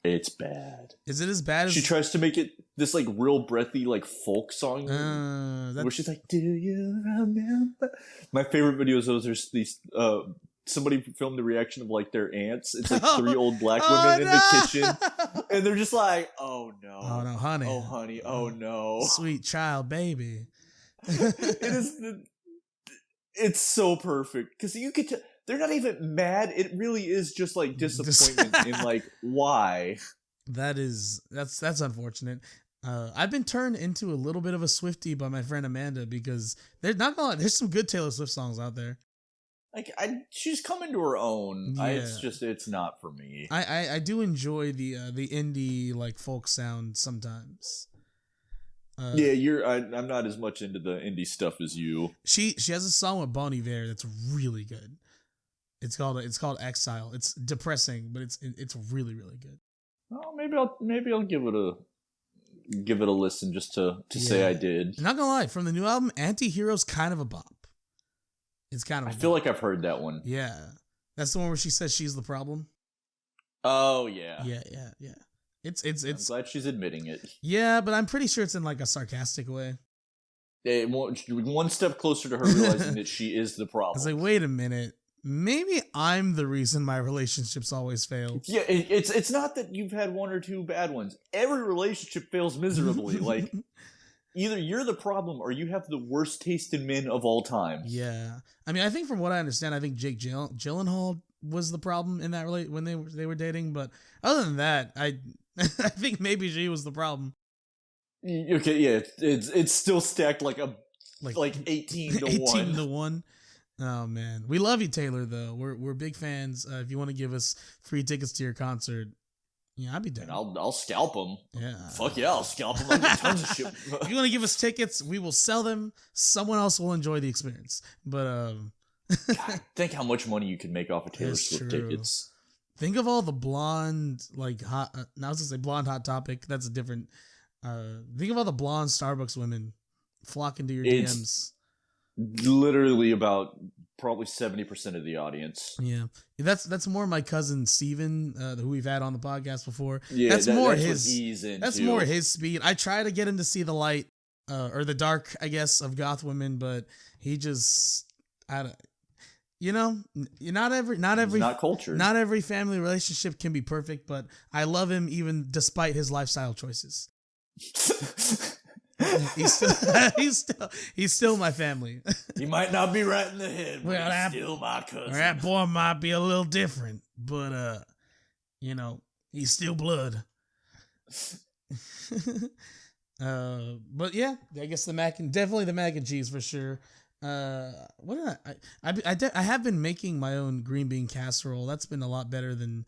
It's bad. Is it as bad as... She tries to make it this, like, real breathy, like, folk song. Where she's like, do you remember? My favorite videos, there's these... somebody filmed the reaction of, like, their aunts. It's, like, 3 old black women in the kitchen. And they're just like, oh, no. Oh, no, honey. Oh, honey. Oh, no. Sweet child baby. It's so perfect. Because you could... They're not even mad. It really is just like disappointment in like why. That's unfortunate. I've been turned into a little bit of a Swiftie by my friend Amanda because there's some good Taylor Swift songs out there. Like she's coming to her own. Yeah. It's not for me. I do enjoy the indie like folk sound sometimes. I'm not as much into the indie stuff as you. She has a song with Bon Iver that's really good. It's called Exile. It's depressing, but it's really, really good. Well, maybe I'll give it a listen just to say I did. I'm not gonna lie, from the new album, Anti-Hero's kind of a bop. It's kind of. I feel like I've heard that one. Yeah, that's the one where she says she's the problem. Oh yeah. Yeah. It's. I'm glad she's admitting it. Yeah, but I'm pretty sure it's in like a sarcastic way. One step closer to her realizing that she is the problem. I was like, wait a minute. Maybe I'm the reason my relationships always fail. Yeah, it's not that you've had 1 or 2 bad ones. Every relationship fails miserably. Like, either you're the problem or you have the worst taste in men of all time. Yeah. I mean, I think from what I understand, I think Jake Gyllenhaal was the problem in that when they were dating. But other than that, I think maybe she was the problem. Okay, yeah, it's still stacked like 18 to 1. 18 to 1. Oh man, we love you, Taylor. Though we're big fans. If you want to give us free tickets to your concert, yeah, I'd be down. I'll scalp them. Yeah, fuck yeah, I'll scalp them. I get tons of shit. If you want to give us tickets, we will sell them. Someone else will enjoy the experience. But God, think how much money you could make off of Taylor Swift tickets. Think of all the blonde, like hot. Now I was gonna say blonde hot topic. That's a different. Think of all the blonde Starbucks women flocking to your DMs. Literally about probably 70% of the audience. Yeah, that's more my cousin Steven, who we've had on the podcast before. Yeah, that's more his. That's more his speed. I try to get him to see the light, or the dark, I guess, of goth women, but he just, not cultured. Not every family relationship can be perfect, but I love him even despite his lifestyle choices. He's still my family. He might not be right in the head, but he's still my cousin. That boy might be a little different, but he's still blood. But yeah, I guess definitely the mac and cheese for sure. What did I have been making my own green bean casserole. That's been a lot better than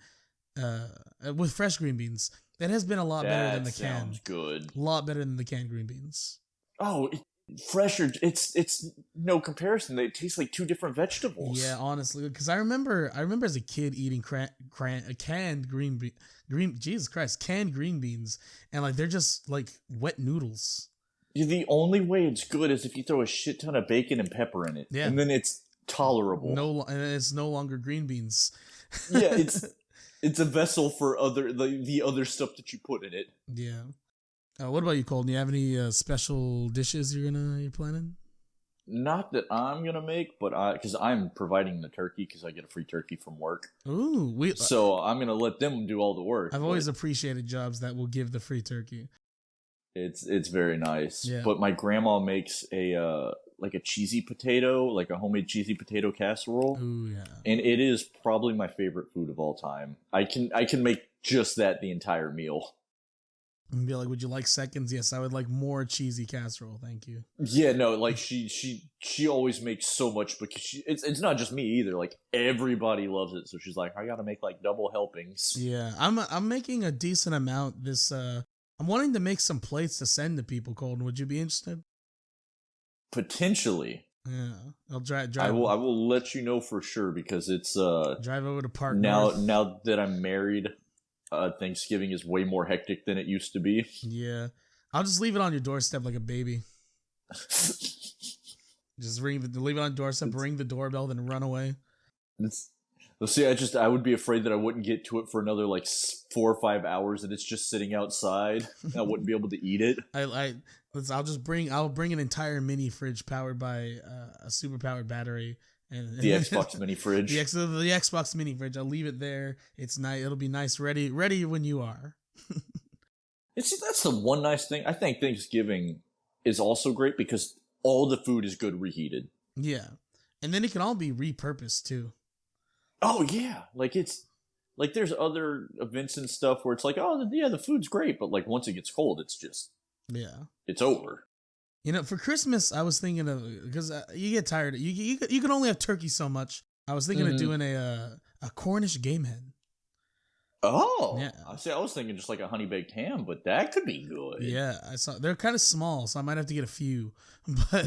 with fresh green beans. That has been a lot better than the canned. Sounds good. A lot better than the canned green beans. Oh, fresher. It's no comparison. They taste like 2 different vegetables. Yeah, honestly, because I remember as a kid eating canned green beans, and like they're just like wet noodles. The only way it's good is if you throw a shit ton of bacon and pepper in it. Yeah, and then it's tolerable. And it's no longer green beans. Yeah, it's a vessel for the other stuff that you put in it. Yeah. What about you, Colton? Do you have any special dishes you're planning? Not that I'm gonna make, but because I'm providing the turkey because I get a free turkey from work. Ooh, So I'm gonna let them do all the work. I've always appreciated jobs that will give the free turkey. It's very nice. Yeah. But my grandma makes a like a cheesy potato, like a homemade cheesy potato casserole. Ooh, yeah. And it is probably my favorite food of all time. I can make just that the entire meal. And be like, would you like seconds? Yes, I would like more cheesy casserole. Thank you. Yeah, no, like she always makes so much because it's not just me either. Like everybody loves it, so she's like, I gotta make like double helpings. Yeah, I'm making a decent amount this. I'm wanting to make some plates to send to people. Colton, would you be interested? Potentially. Yeah, I'll drive. I will let you know for sure because it's drive over to Park now. North. Now that I'm married, Thanksgiving is way more hectic than it used to be. Yeah, I'll just leave it on your doorstep like a baby. Just leave it on the doorstep, ring the doorbell, then run away. Let's see. I would be afraid that I wouldn't get to it for another like 4 or 5 hours, and it's just sitting outside. I wouldn't be able to eat it. I'll bring an entire mini fridge powered by a super powered battery. And the Xbox mini fridge. The Xbox mini fridge. I'll leave it there. It's nice. It'll be nice, ready when you are. That's the one nice thing. I think Thanksgiving is also great because all the food is good reheated. Yeah, and then it can all be repurposed too. Oh yeah, like it's like there's other events and stuff where it's like, oh yeah, the food's great, but like once it gets cold, it's just it's over. You know, for Christmas, I was thinking of because you get tired. You can only have turkey so much. I was thinking of doing a Cornish game hen. Oh, yeah. I was thinking just like a honey baked ham, but that could be good. Yeah, I saw they're kind of small, so I might have to get a few, but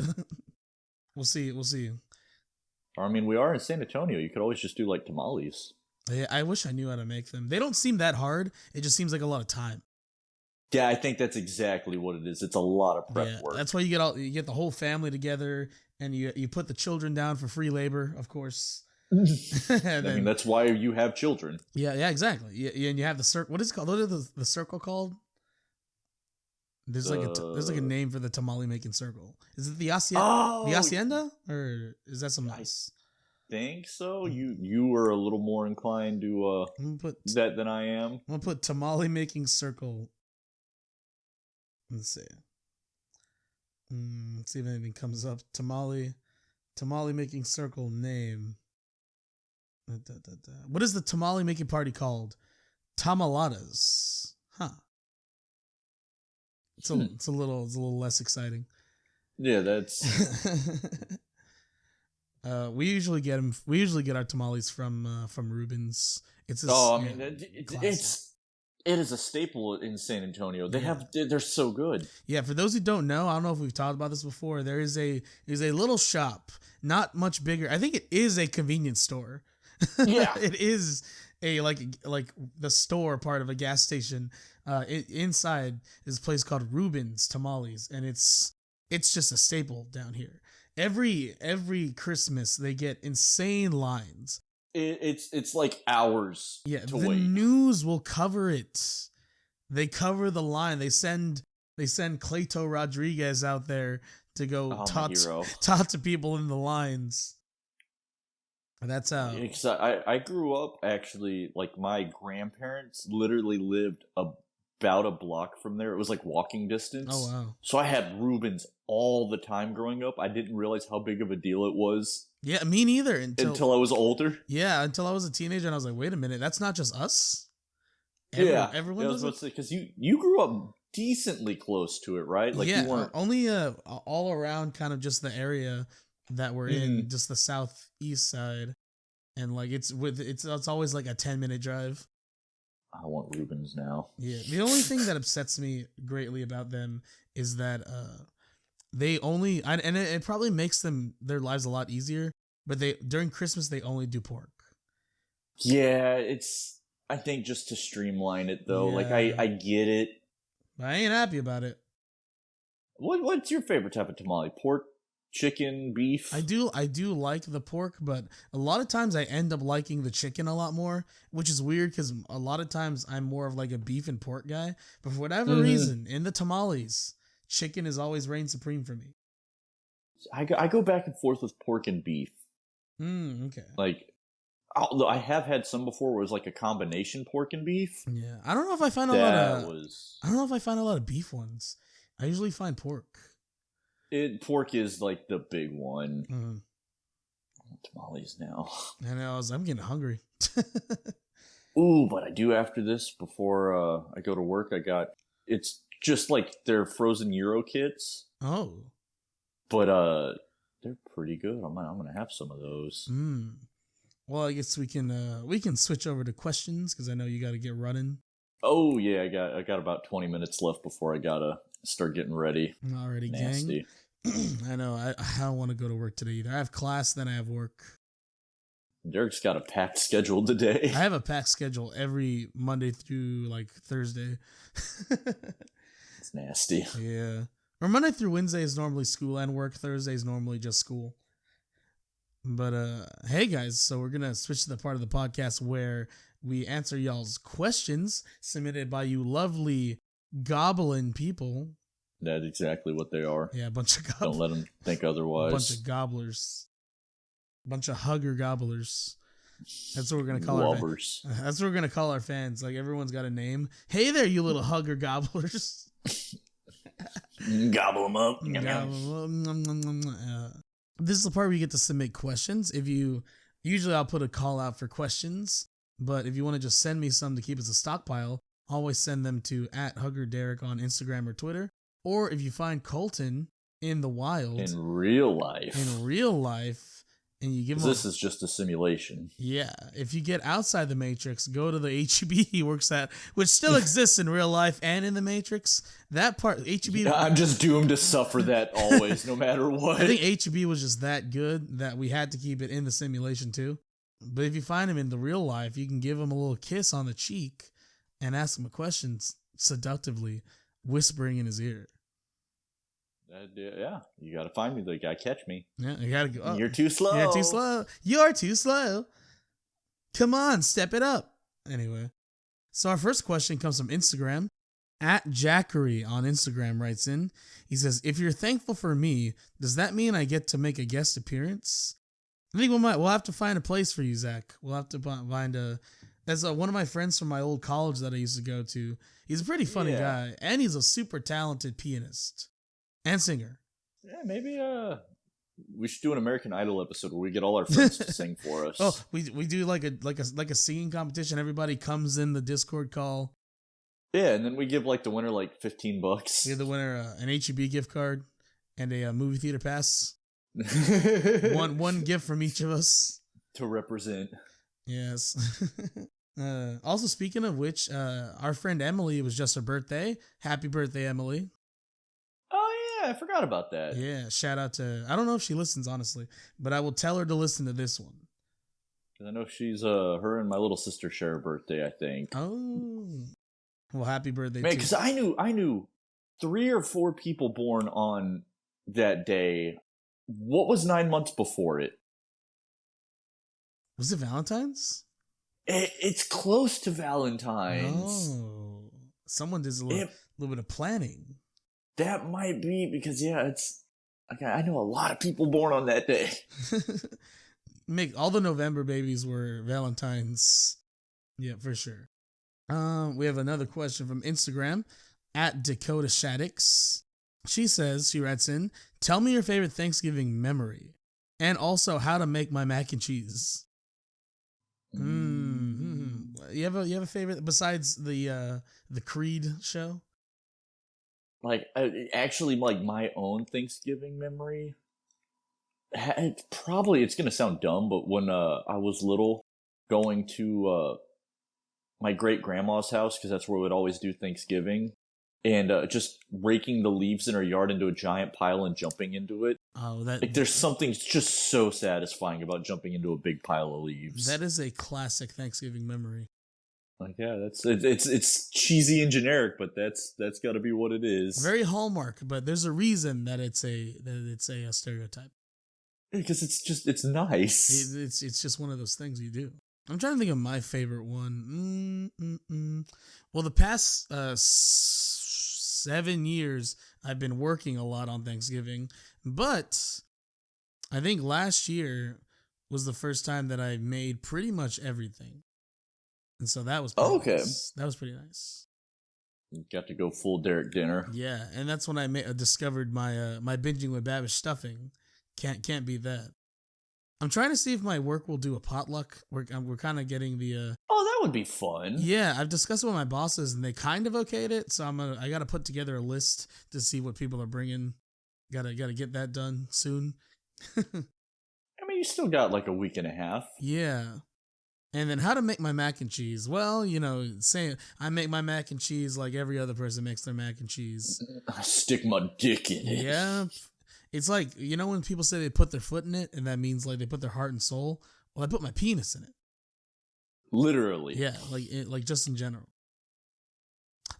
we'll see. Or I mean, we are in San Antonio. You could always just do like tamales. Yeah, I wish I knew how to make them. They don't seem that hard. It just seems like a lot of time. Yeah, I think that's exactly what it is. It's a lot of prep work. That's why you get the whole family together, and you put the children down for free labor, of course. I mean, that's why you have children. Yeah, exactly. Yeah, and you have the circle. What is it called? What is the circle called? There's like a name for the tamale making circle. Is it the hacienda, or is that something else? Think so. You were a little more inclined to that than I am. I'm gonna put tamale making circle. Let's see. Let's see if anything comes up. Tamale making circle name. What is the tamale making party called? Tamaladas. Huh. It's a little less exciting. Yeah, that's. We usually get our tamales from Reuben's. It is a staple in San Antonio. They're so good. Yeah, for those who don't know, I don't know if we've talked about this before. There's a little shop, not much bigger. I think it is a convenience store. Yeah, it is a like the store part of a gas station. Inside is a place called Reuben's Tamales, and it's just a staple down here. Every Christmas they get insane lines. It's like hours. Yeah, to the wait. news will cover it. They cover the line. They send Cleto Rodriguez out there to go talk to people in the lines. That's how. I grew up actually, like my grandparents literally lived about a block from there. It was like walking distance. Oh wow! So I had Reuben's all the time growing up. I didn't realize how big of a deal it was. Yeah, me neither. Until I was older. Yeah, until I was a teenager, and I was like, wait a minute, that's not just us. Everyone does it? Because you grew up decently close to it, right? Like yeah, you weren't only all around kind of just the area that we're in, just the southeast side, and like it's always like a 10-minute drive. I want Reuben's now. Yeah, the only thing that upsets me greatly about them is that they only and it probably makes their lives a lot easier, but during Christmas they only do pork. Yeah, it's I think just to streamline it though. Yeah. Like I get it. I ain't happy about it. What's your favorite type of tamale? Pork, chicken, beef? I do like the pork, but a lot of times I end up liking the chicken a lot more, which is weird because a lot of times I'm more of like a beef and pork guy. But for whatever reason, in the tamales, chicken is always reign supreme for me. I go back and forth with pork and beef. Okay. Like, although I have had some before where it was like a combination pork and beef. Yeah, I don't know if I find a lot of. I don't know if I find a lot of beef ones. I usually find pork. Pork is like the big one. Mm-hmm. Tamales now. And I'm getting hungry. Ooh, but I do after this before I go to work. It's just like their frozen Euro kits. Oh, but they're pretty good. I'm gonna have some of those. Well, I guess we can switch over to questions because I know you got to get running. Oh yeah, I got about 20 minutes left before I gotta start getting ready. Already, Nasty. Gang. I know. I don't want to go to work today either. I have class, then I have work. Derek's got a packed schedule today. I have a packed schedule every Monday through like Thursday. It's nasty. Yeah. Or Monday through Wednesday is normally school and work. Thursday is normally just school. But hey guys, so we're gonna switch to the part of the podcast where we answer y'all's questions submitted by you lovely goblin people. That's exactly what they are. Yeah, a bunch of Don't let them think otherwise. A bunch of gobblers. A bunch of hugger gobblers. That's what we're gonna call Lubbers. our fans. That's what we're gonna call our fans. Like everyone's got a name. Hey there, you little hugger gobblers. Gobble them up. This is the part where you get to submit questions. Usually I'll put a call out for questions, but if you want to just send me some to keep as a stockpile, always send them to @HuggerDerek on Instagram or Twitter. Or if you find Colton in the wild, in real life, and you give him this is just a simulation. Yeah, if you get outside the Matrix, go to the HEB he works at, which still exists in real life and in the Matrix. That part, HEB. I'm just doomed to suffer that always, no matter what. I think HEB was just that good that we had to keep it in the simulation too. But if you find him in the real life, you can give him a little kiss on the cheek and ask him a question seductively, whispering in his ear. Yeah, you gotta find me. You gotta catch me. Yeah, you gotta go. Oh, you're too slow. You're too slow. You're too slow. Come on, step it up. Anyway, so our first question comes from Instagram. @Jackery on Instagram writes in. He says, "If you're thankful for me, does that mean I get to make a guest appearance?" I think we'll have to find a place for you, Zach. We'll have to find That's one of my friends from my old college that I used to go to. He's a pretty funny guy, and he's a super talented pianist. And singer. Yeah, maybe we should do an American Idol episode where we get all our friends to sing for us. Oh, we do like a singing competition. Everybody comes in the Discord call. Yeah, and then we give like the winner like $15. We give the winner an HEB gift card and a movie theater pass. one gift from each of us to represent. Yes. Also, speaking of which, our friend Emily, it was just her birthday. Happy birthday, Emily. Yeah, I forgot about that. Yeah, shout out to... I don't know if she listens, honestly, but I will tell her to listen to this one. Because I know she's... her and my little sister share a birthday, I think. Oh. Well, happy birthday, man, because I knew 3 or 4 people born on that day. What was 9 months before it? Was it Valentine's? It's close to Valentine's. Oh. Someone does a little bit of planning. That might be because, it's... Okay, I know a lot of people born on that day. All the November babies were Valentine's. Yeah, for sure. We have another question from Instagram @Dakota Shaddix. She writes in, "Tell me your favorite Thanksgiving memory, and also how to make my mac and cheese." You have a favorite besides the Creed show? Like, actually, like my own Thanksgiving memory. It's going to sound dumb, but when I was little, going to my great grandma's house, because that's where we would always do Thanksgiving, and just raking the leaves in her yard into a giant pile and jumping into it. Oh, there's something just so satisfying about jumping into a big pile of leaves. That is a classic Thanksgiving memory. Like, yeah, it's cheesy and generic, but that's got to be what it is. Very Hallmark, but there's a reason that it's a stereotype. Because it's nice. It's just one of those things you do. I'm trying to think of my favorite one. Well, the past 7 years, I've been working a lot on Thanksgiving, but I think last year was the first time that I made pretty much everything. And so that was pretty nice. That was pretty nice. You got to go full Derek dinner. Yeah, and that's when I discovered my my binging with Babish stuffing. Can't beat that. I'm trying to see if my work will do a potluck. We're kind of getting the. Oh, that would be fun. Yeah, I've discussed it with my bosses, and they kind of okayed it. So I got to put together a list to see what people are bringing. Gotta get that done soon. I mean, you still got like a week and a half. Yeah. And then how to make my mac and cheese. Well, I make my mac and cheese like every other person makes their mac and cheese. I stick my dick in it. Yeah. It's like, when people say they put their foot in it, and that means like they put their heart and soul. Well, I put my penis in it. Literally. Yeah, like just in general.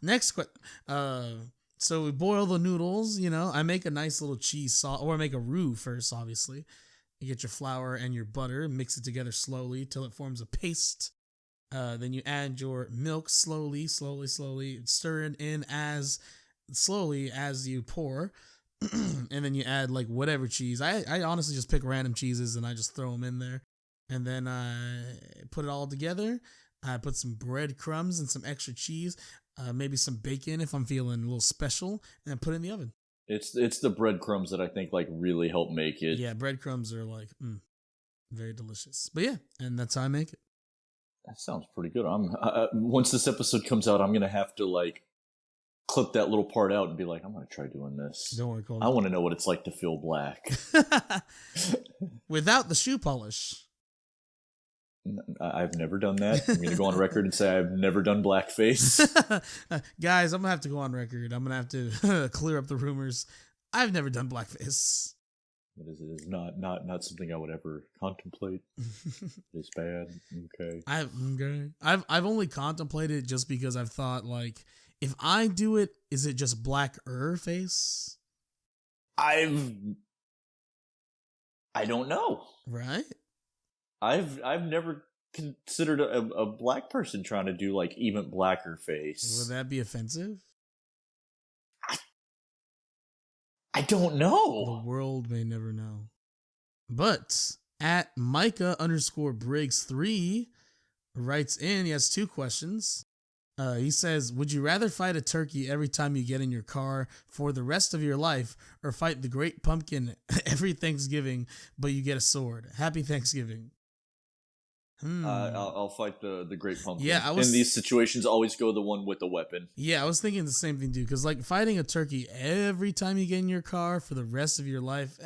Next question. So we boil the noodles, I make a nice little cheese sauce, or I make a roux first, obviously. You get your flour and your butter, mix it together slowly till it forms a paste. Then you add your milk slowly, stir it in as slowly as you pour. And then you add like whatever cheese. I honestly just pick random cheeses and I just throw them in there. And then I put it all together. I put some breadcrumbs and some extra cheese, maybe some bacon if I'm feeling a little special, and I put it in the oven. It's the breadcrumbs that I think like really help make it. Yeah, breadcrumbs are like very delicious. But yeah, and that's how I make it. That sounds pretty good. Once this episode comes out, I'm gonna have to like clip that little part out and be like, I'm gonna try doing this. Don't worry, Cole. I want to know what it's like to feel black without the shoe polish. I've never done that. I'm gonna go on record and say I've never done blackface. Guys, I'm gonna have to go on record. I'm gonna have to clear up the rumors. I've never done blackface. It is not something I would ever contemplate. It's bad. Okay. I've only contemplated it just because I've thought like, if I do it, is it just blacker face? I don't know. Right? I've never considered a black person trying to do like even blacker face. Would that be offensive? I don't know. The world may never know. But at Micah_Briggs3 writes in, he has 2 questions. He says, would you rather fight a turkey every time you get in your car for the rest of your life, or fight the Great Pumpkin every Thanksgiving, but you get a sword? Happy Thanksgiving. I'll fight the Great Pumpkin. Yeah, in these situations, always go the one with the weapon. Yeah, I was thinking the same thing, dude. Because like fighting a turkey every time you get in your car for the rest of your life,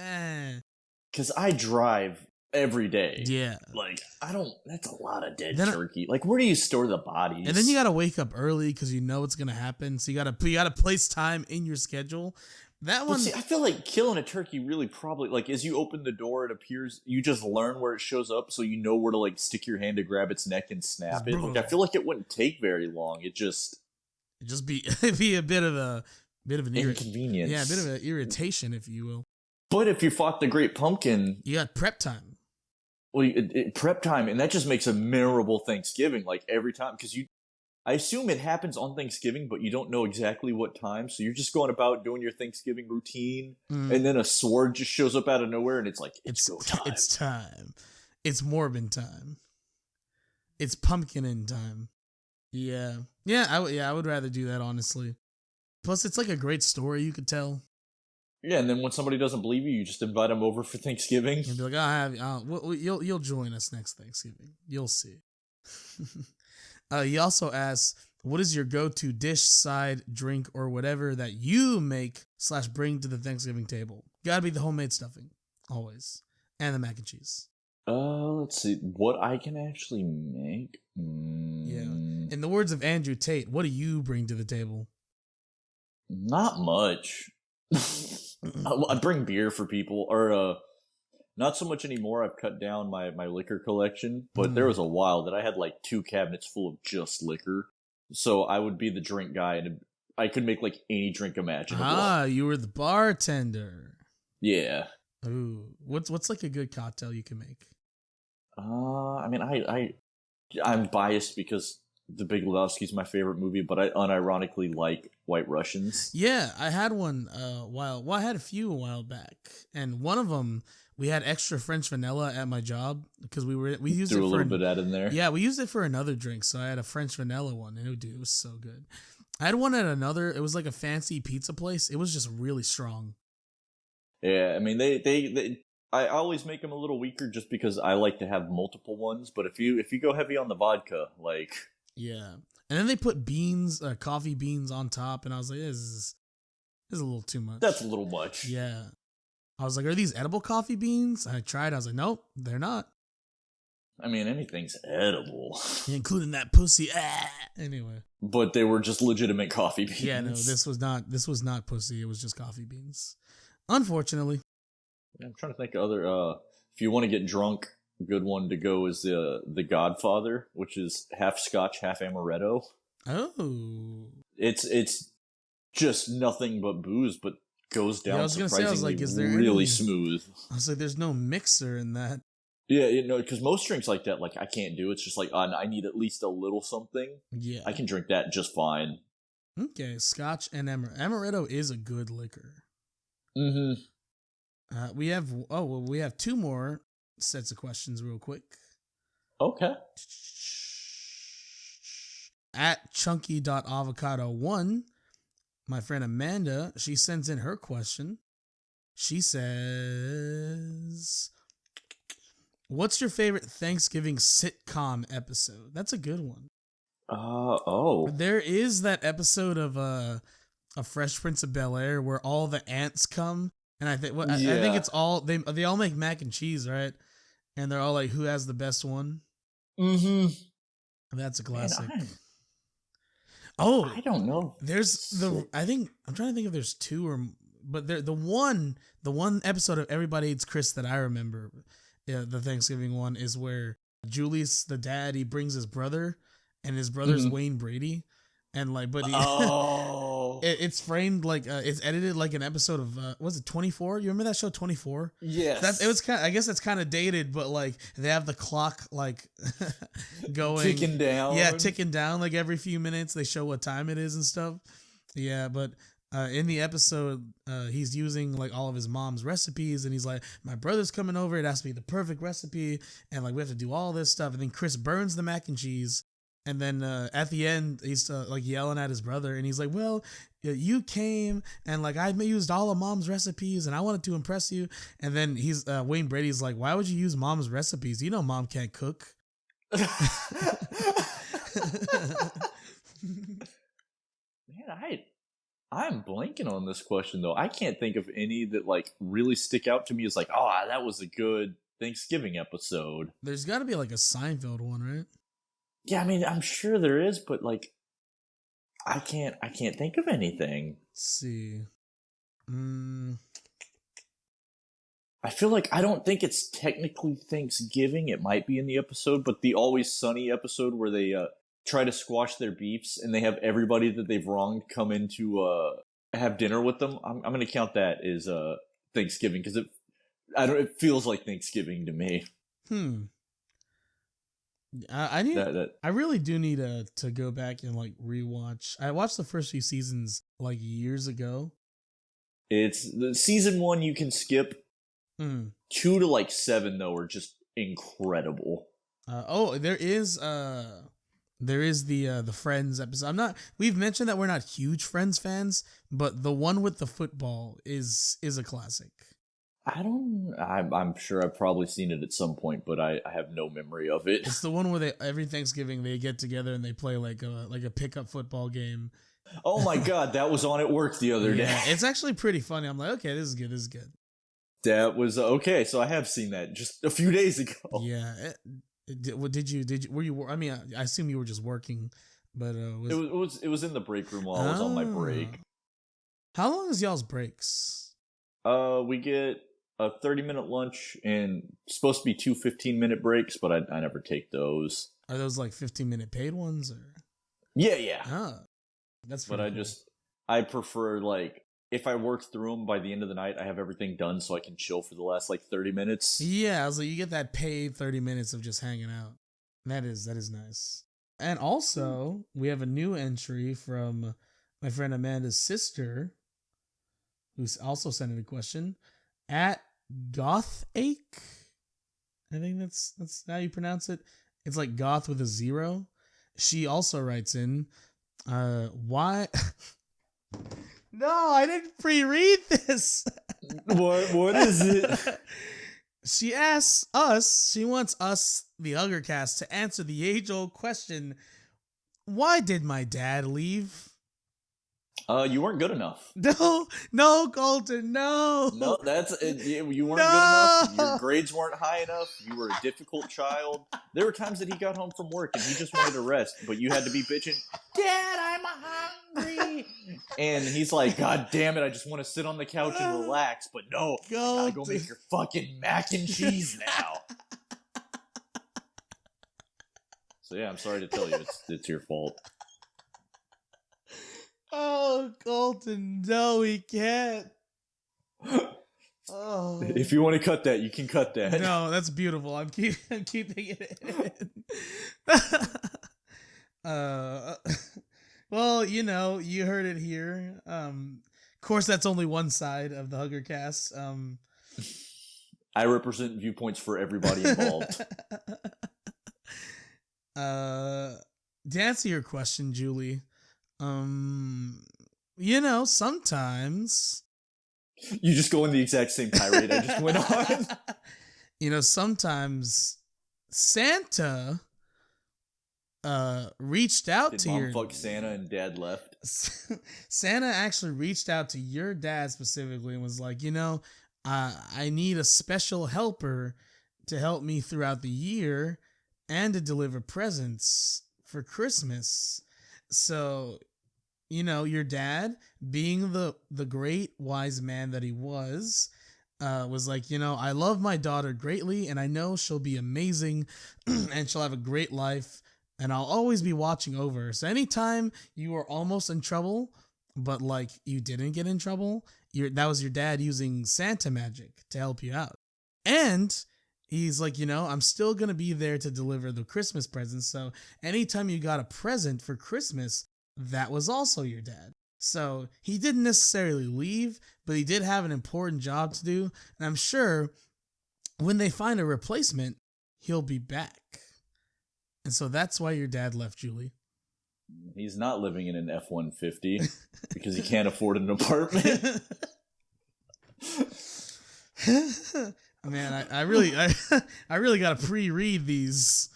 Because I drive every day. Yeah, like that's a lot of dead turkey. Like, where do you store the bodies? And then you gotta wake up early because you know it's gonna happen. So you gotta place time in your schedule. That one, see, I feel like killing a turkey really probably, like, as you open the door, it appears, you just learn where it shows up, so you know where to, like, stick your hand to grab its neck and snap it. Like, I feel like it wouldn't take very long. It'd just be a bit of an inconvenience. Yeah, a bit of an irritation, if you will. But if you fought the Great Pumpkin, you got prep time. Well, prep time, and that just makes a memorable Thanksgiving, like, every time, because I assume it happens on Thanksgiving, but you don't know exactly what time. So you're just going about doing your Thanksgiving routine, and then a sword just shows up out of nowhere, and it's like, it's go time. It's time. It's Morbin time. It's pumpkinin time. Yeah. I would rather do that, honestly. Plus, it's like a great story you could tell. Yeah, and then when somebody doesn't believe you, you just invite them over for Thanksgiving. You'll be like, you'll join us next Thanksgiving. You'll see. He also asks, what is your go-to dish, side, drink, or whatever that you make/bring to the Thanksgiving table? Gotta be the homemade stuffing, always. And the mac and cheese. Let's see. What I can actually make? Yeah. In the words of Andrew Tate, what do you bring to the table? Not much. I bring beer for people, or not so much anymore. I've cut down my liquor collection, but there was a while that I had like 2 cabinets full of just liquor. So I would be the drink guy, and I could make like any drink imaginable. You were the bartender. Yeah. Ooh, what's like a good cocktail you can make? I mean, I'm biased because The Big Lebowski is my favorite movie, but I unironically like White Russians. Yeah, I had one I had a few a while back, and one of them we had extra French vanilla at my job because we used Threw it a for little bit out in there. Yeah, we used it for another drink, so I had a French vanilla one, and it was so good. I had one at another. It was like a fancy pizza place. It was just really strong. Yeah, I mean they I always make them a little weaker just because I like to have multiple ones. But if you go heavy on the vodka, like yeah, and then they put beans, coffee beans on top, and I was like, this is a little too much. That's a little much. Yeah, I was like, are these edible coffee beans? I tried. I was like, nope, they're not. I mean, anything's edible, including that pussy. Anyway, but they were just legitimate coffee beans. Yeah, no, this was not pussy. It was just coffee beans. Unfortunately. I'm trying to think of other. If you want to get drunk, a good one to go is the Godfather, which is half Scotch, half amaretto. Oh, it's just nothing but booze, but goes down surprisingly is there really smooth. I was like, there's no mixer in that. Yeah, because most drinks like that, like I can't do. It's just like I need at least a little something. Yeah, I can drink that just fine. Okay, Scotch and amaretto is a good liquor. Mm-hmm. We have two more sets of questions real quick. Okay. At chunky.avocado1, my friend Amanda, she sends in her question. She says, what's your favorite Thanksgiving sitcom episode? That's a good one. There is that episode of A Fresh Prince of Bel-Air where all the ants come, and I think I think it's all they all make mac and cheese, right? And they're all like, who has the best one? Mm-hmm. That's a classic. Man, I don't know. There's I think I'm trying to think if there's two but the one episode of Everybody Hates Chris that I remember, the Thanksgiving one, is where Julius, the dad, he brings his brother, and his brother's Wayne Brady, and like, but it's framed like it's edited like an episode of was it 24? You remember that show 24? Yes. It was kind of, I guess that's kind of dated, but like they have the clock like going ticking down. Yeah, ticking down like every few minutes. They show what time it is and stuff. Yeah, but in the episode, he's using like all of his mom's recipes, and he's like, my brother's coming over. It has to be the perfect recipe, and like we have to do all this stuff. And then Chris burns the mac and cheese. And then at the end, he's like yelling at his brother, and he's like, well, you came, and like I used all of mom's recipes, and I wanted to impress you. And then he's Wayne Brady's like, why would you use mom's recipes? You know mom can't cook. Man, I'm blanking on this question, though. I can't think of any that like really stick out to me as like, oh, that was a good Thanksgiving episode. There's got to be like a Seinfeld one, right? Yeah, I mean, I'm sure there is, but like, I can't think of anything. Let's see. I feel like I don't think it's technically Thanksgiving. It might be in the episode, but the Always Sunny episode where they try to squash their beefs and they have everybody that they've wronged come in to have dinner with them. I'm going to count that as Thanksgiving because it feels like Thanksgiving to me. I really do need to go back and like rewatch. I watched the first few seasons like years ago. It's the season 1 you can skip. 2 to like 7 though are just incredible. There is the Friends episode. We've mentioned that we're not huge Friends fans, but the one with the football is a classic. I'm sure I've probably seen it at some point, but I have no memory of it. It's the one where every Thanksgiving they get together and they play like a pickup football game. Oh my God, that was on at work the other day. It's actually pretty funny. I'm like, okay, this is good. That was okay. So I have seen that just a few days ago. Yeah. Were you? I mean, I assume you were just working, but it was in the break room while I was on my break. How long is y'all's breaks? We get a 30-minute lunch and supposed to be 2 15-minute breaks, but I never take those. Are those like 15-minute paid ones or? Yeah. Oh, that's. But cool. I prefer like if I work through them by the end of the night, I have everything done so I can chill for the last like 30 minutes. Yeah, I was like, you get that paid 30 minutes of just hanging out. That is nice. And also, we have a new entry from my friend Amanda's sister, who's also sent in a question at Gothake. I think that's how you pronounce it. It's like goth with a 0. She also writes in, why? No, I didn't pre-read this. What is it? She wants us, the Huggercast, to answer the age-old question, why did my dad leave? You weren't good enough. No, Colton, no. No, that's it. You weren't good enough. Your grades weren't high enough. You were a difficult child. There were times that he got home from work and he just wanted to rest, but you had to be bitching, Dad, I'm hungry. And he's like, God damn it, I just want to sit on the couch and relax, but no, I gotta go make your fucking mac and cheese now. So yeah, I'm sorry to tell you, it's your fault. Oh, Colton, no, he can't. Oh. If you want to cut that, you can cut that. No, that's beautiful. I'm keeping it in. Well, you heard it here. Of course, that's only one side of the Huggercast. I represent viewpoints for everybody involved. To answer your question, Julie, sometimes you just go in the exact same tirade I just went on. Sometimes Santa reached out Did to Mom your fuck Santa and Dad left. Santa actually reached out to your dad specifically and was like, I need a special helper to help me throughout the year and to deliver presents for Christmas. So, your dad, being the great wise man that he was like, I love my daughter greatly and I know she'll be amazing and she'll have a great life and I'll always be watching over her. So anytime you were almost in trouble, but like you didn't get in trouble, that was your dad using Santa magic to help you out. And he's like, I'm still going to be there to deliver the Christmas presents. So anytime you got a present for Christmas, that was also your dad. So he didn't necessarily leave, but he did have an important job to do. And I'm sure when they find a replacement, he'll be back. And so that's why your dad left, Julie. He's not living in an F-150 because he can't afford an apartment. Man, I really got to pre-read these.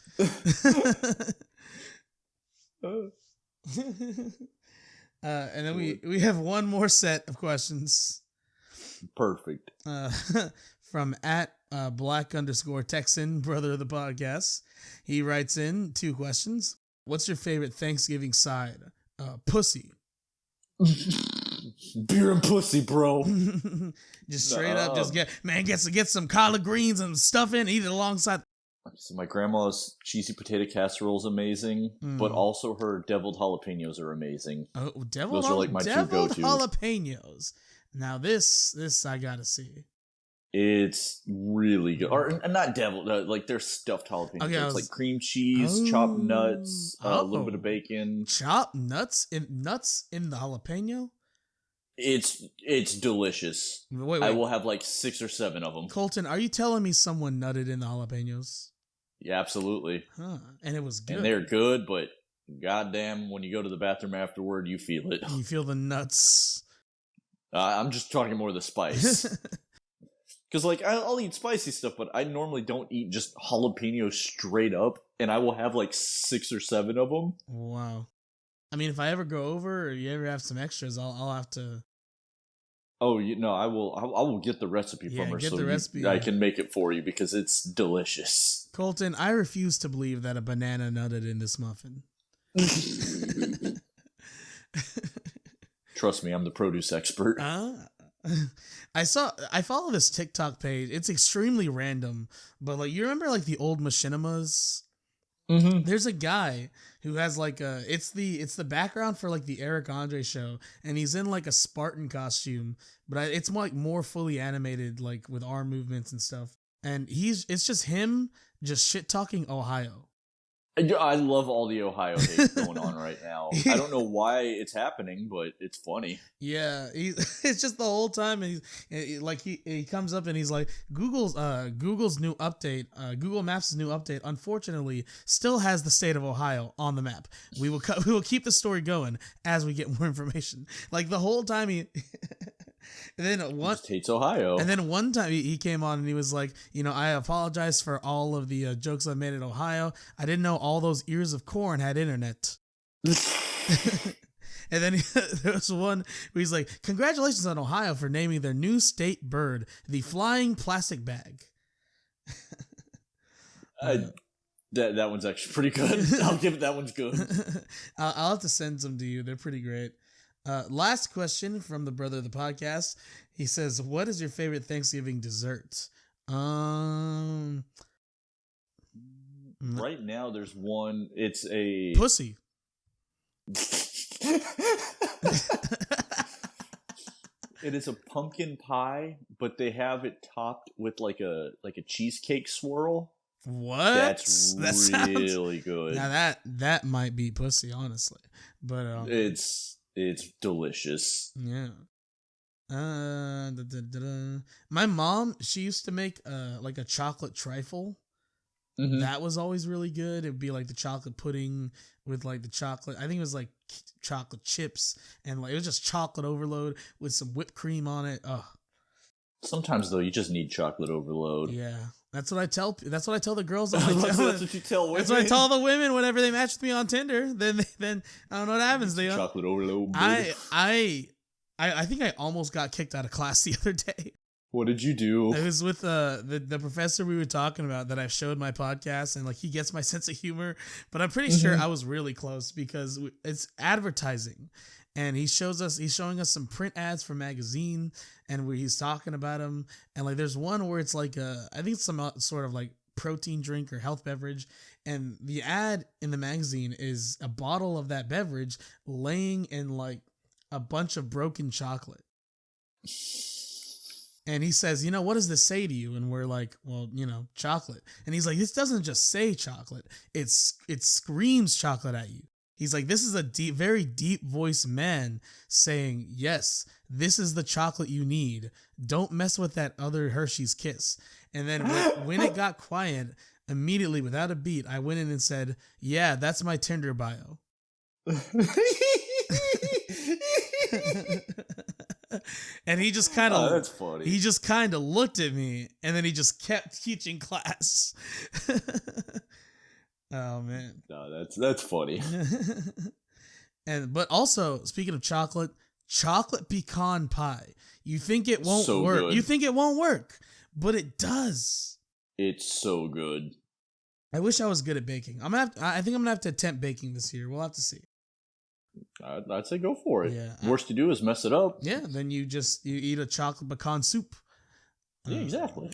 And then we have one more set of questions. Perfect. From @Black_Texan, brother of the podcast. He writes in 2 questions. What's your favorite Thanksgiving side? Pussy. Beer and pussy, bro. Just straight up, just get some collard greens and stuff in, eat it alongside. So my grandma's cheesy potato casserole is amazing, but also her deviled jalapenos are amazing. Oh, those are like my 2 go-tos. Jalapenos. Now this I gotta see. It's really good, or not deviled, like they're stuffed jalapenos. Okay, it's like cream cheese, chopped nuts, a little bit of bacon. Chopped nuts in the jalapeno. It's delicious. Wait. I will have like 6 or 7 of them. Colton, are you telling me someone nutted in the jalapenos? Yeah, absolutely. Huh. And it was good. And they're good, but goddamn, when you go to the bathroom afterward, you feel it. You feel the nuts. I'm just talking more of the spice. Because, like, I'll eat spicy stuff, but I normally don't eat just jalapenos straight up, and I will have, like, 6 or 7 of them. Wow. I mean, if I ever go over or you ever have some extras, I'll have to... Oh, I will get the recipe from her I can make it for you because it's delicious. Colton, I refuse to believe that a banana nutted in this muffin. Trust me, I'm the produce expert. I follow this TikTok page. It's extremely random, but like you remember like the old machinimas? Mm-hmm. There's a guy who has like it's the background for like the Eric Andre show, and he's in like a Spartan costume, but it's like more fully animated, like with arm movements and stuff. And it's just him just shit talking Ohio. I love all the Ohio hate going on right now. I don't know why it's happening, but it's funny. Yeah, it's just the whole time, and he comes up and he's like, Google's new update, Google Maps' new update, unfortunately, still has the state of Ohio on the map. We will keep the story going as we get more information. Like the whole time he. And then hates Ohio. And then one time he came on and he was like, I apologize for all of the jokes I made in Ohio. I didn't know all those ears of corn had internet. And then there was one where he's like, congratulations on Ohio for naming their new state bird the flying plastic bag. That one's actually pretty good. I'll give it, that one's good. I'll have to send some to you. They're pretty great. Last question from the brother of the podcast. He says, what is your favorite Thanksgiving dessert? Right now there's one. It's a pussy. It is a pumpkin pie, but they have it topped with like a cheesecake swirl. What? That's really good. Now that might be pussy, honestly. But it's delicious. Yeah. My mom, she used to make like a chocolate trifle. Mm-hmm. That was always really good. It would be like the chocolate pudding with like the chocolate. I think it was like chocolate chips, and like it was just chocolate overload with some whipped cream on it. Oh. Sometimes though, you just need chocolate overload. Yeah. That's what I tell the girls. That's what you tell women. That's what I tell the women whenever they match with me on Tinder. Then I don't know what happens. They chocolate overload. I think I almost got kicked out of class the other day. What did you do? It was with the professor we were talking about that I've showed my podcast, and like he gets my sense of humor, but I'm pretty sure I was really close because it's advertising, and he's showing us some print ads for magazine, and where he's talking about them, and like there's one where it's like I think it's some sort of like protein drink or health beverage, and the ad in the magazine is a bottle of that beverage laying in like a bunch of broken chocolate. And he says, what does this say to you? And we're like, well, chocolate. And he's like, this doesn't just say chocolate. It screams chocolate at you. He's like, this is a deep, very deep voice man saying, yes, this is the chocolate you need. Don't mess with that other Hershey's Kiss. And then when it got quiet, immediately without a beat, I went in and said, yeah, that's my Tinder bio. And he just kind of that's funny. He just kind of looked at me, and then he just kept teaching class. Oh man, no, that's funny. But also, speaking of chocolate pecan pie. You think it won't work? Good. You think it won't work, but it does. It's so good. I wish I was good at baking. I think I'm gonna have to attempt baking this year. We'll have to see. I'd say go for it. Yeah. Worst to do is mess it up. Yeah, then you eat a chocolate pecan soup. Yeah, exactly.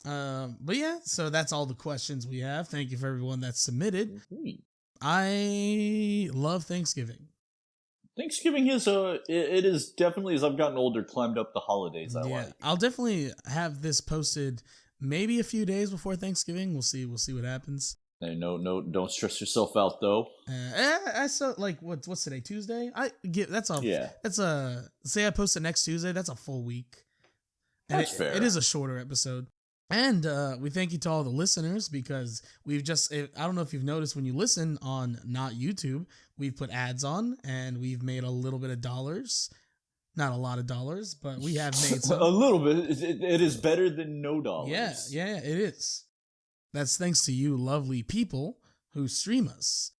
But yeah, so that's all the questions we have. Thank you for everyone that submitted. I love Thanksgiving. Thanksgiving is it is definitely, as I've gotten older, climbed up the holidays I like. I'll definitely have this posted maybe a few days before Thanksgiving. We'll see what happens. Hey, no, don't stress yourself out though. I saw like what's today, Tuesday? That's all. Yeah. That's say I post it next Tuesday. That's a full week. And that's fair. It is a shorter episode. And we thank you to all the listeners because I don't know if you've noticed when you listen on not YouTube, we've put ads on and we've made a little bit of dollars. Not a lot of dollars, but we have made some. A little bit. It is better than no dollars. Yeah, it is. That's thanks to you lovely people who stream us.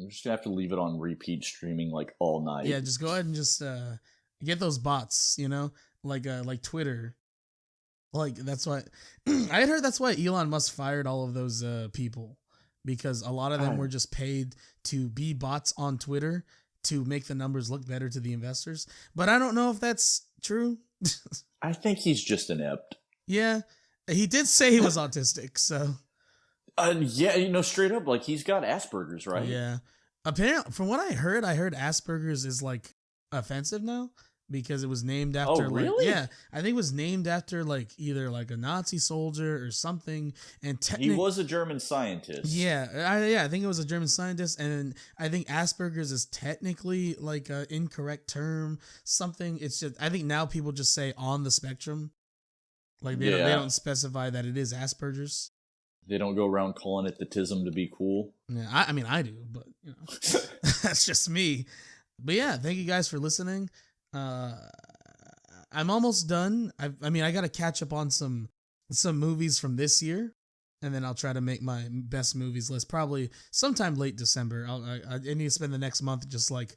I'm just going to have to leave it on repeat streaming like all night. Yeah, just go ahead and just get those bots, like Twitter. Like, that's why I had heard that's why Elon Musk fired all of those people, because a lot of them were just paid to be bots on Twitter to make the numbers look better to the investors. But I don't know if that's true. I think he's just inept. Yeah, he did say he was autistic, so. Yeah, straight up, like he's got Asperger's, right? Yeah. Apparently, from what I heard Asperger's is like offensive now because it was named Oh, after really? yeah, I think it was named after like either like a Nazi soldier or something. And He was a German scientist. yeah, I think it was a German scientist, and I think Asperger's is technically like an incorrect term. Something. It's just I think now people just say on the spectrum, like they don't specify that it is Asperger's. They don't go around calling it the tism to be cool. Yeah, I mean I do, but you know, that's just me. But yeah, thank you guys for listening. I'm almost done. I mean, I got to catch up on some movies from this year, and then I'll try to make my best movies list probably sometime late December. I need to spend the next month just like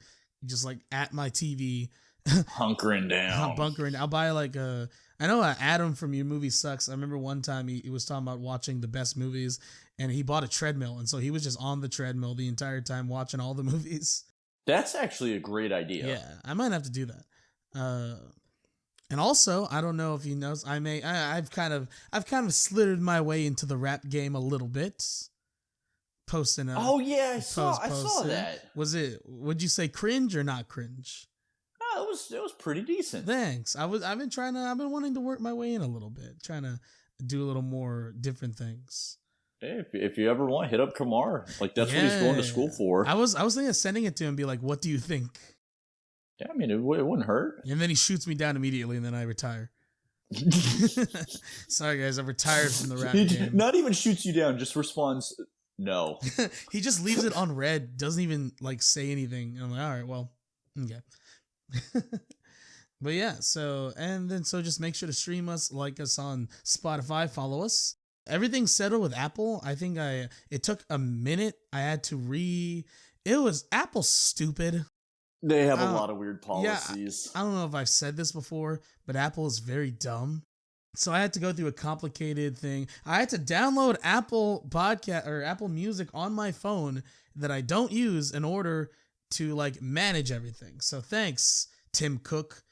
at my TV, hunkering down, bunkering. I'll buy like I know Adam from Your Movie Sucks. I remember one time he was talking about watching the best movies, and he bought a treadmill, and so he was just on the treadmill the entire time watching all the movies. That's actually a great idea. Yeah, I might have to do that. And also, I don't know if he knows, I've kind of slithered my way into the rap game a little bit. Posting oh yeah, I saw that. Would you say cringe or not cringe? Oh, it was pretty decent. Thanks. I've been wanting to work my way in a little bit, trying to do a little more different things. Hey, if you ever want, hit up Kamar. Like that's what he's going to school for. I was thinking of sending it to him and be like, what do you think? Yeah, I mean, it wouldn't hurt. And then he shoots me down immediately, and then I retire. Sorry, guys, I've retired from the rap game. Not even shoots you down, just responds, no. He just leaves it on red, doesn't even, like, say anything. And I'm like, all right, well, okay. But yeah, so just make sure to stream us, like us on Spotify, follow us. Everything's settled with Apple. I think it took a minute. I had to it was Apple's stupid. They have a lot of weird policies. Yeah, I don't know if I've said this before, but Apple is very dumb. So I had to go through a complicated thing. I had to download Apple Podcast or Apple Music on my phone that I don't use in order to like manage everything. So thanks, Tim Cook.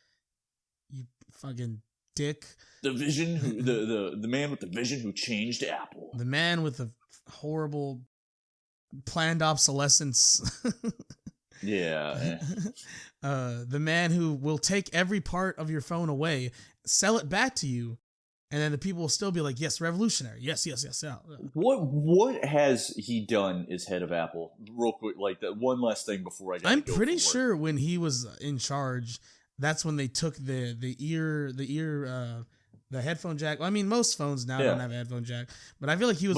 You fucking dick. The vision, the man with the vision who changed Apple. The man with the horrible planned obsolescence. Yeah. The man who will take every part of your phone away, sell it back to you, and then the people will still be like, yes, revolutionary. Yes. Yeah. What has he done as head of Apple? Real quick, like that one last thing before I'm pretty sure when he was in charge, that's when they took the headphone jack. Well, I mean, most phones now don't have a headphone jack, but I feel like he was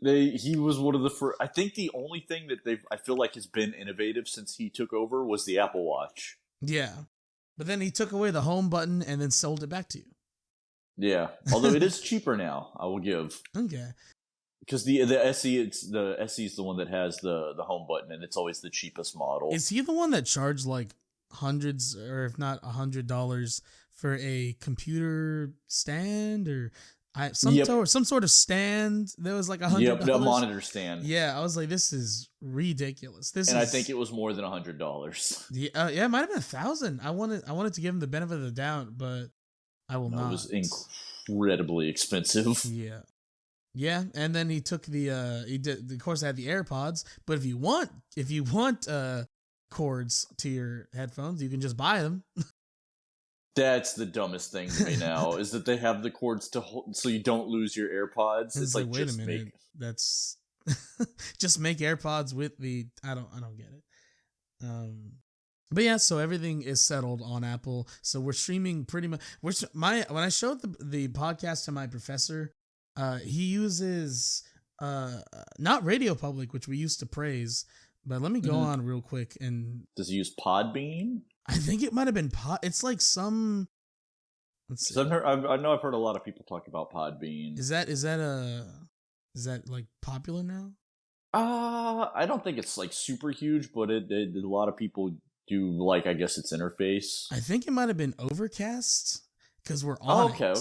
he was one of the first. I think the only thing that I feel like has been innovative since he took over was the Apple Watch. Yeah, but then he took away the home button and then sold it back to you. Yeah, although it is cheaper now, I will give. Okay. Because the SE, the SE is the one that has the home button, and it's always the cheapest model. Is he the one that charged like hundreds, or if not $100 for a computer stand or some sort of stand that was like $100? Yep, the monitor stand. Yeah, I was like, this is ridiculous. I think it was more than $100. Yeah, it might have been $1,000. I wanted to give him the benefit of the doubt, but I will not. It was incredibly expensive. Yeah. Yeah, and then he took of course I had the AirPods, but if you want cords to your headphones, you can just buy them. That's the dumbest thing to me now is that they have the cords to hold so you don't lose your AirPods. It's like wait a minute. That's just make AirPods with the I don't get it. But yeah, so everything is settled on Apple. So we're streaming pretty much. When I showed the podcast to my professor, he uses not Radio Public, which we used to praise, but let me go on real quick. And does he use Podbean? I think it might have been It's like some. Let's see. I know I've heard a lot of people talk about Podbean. Is that like popular now? I don't think it's like super huge, but a lot of people do like, I guess, its interface. I think it might have been Overcast because we're on. Okay.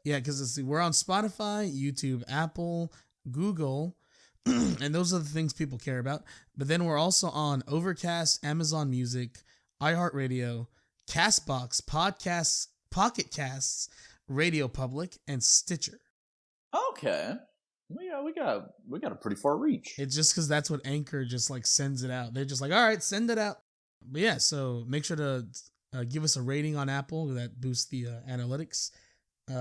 Yeah, because we're on Spotify, YouTube, Apple, Google, and those are the things people care about. But then we're also on Overcast, Amazon Music, iHeartRadio, Castbox, Podcasts, Pocket Casts, Radio Public, and Stitcher. Okay. We got a pretty far reach. It's just because that's what Anchor just like sends it out. They're just like, all right, send it out. But yeah, so make sure to Give us a rating on Apple. That boosts the analytics.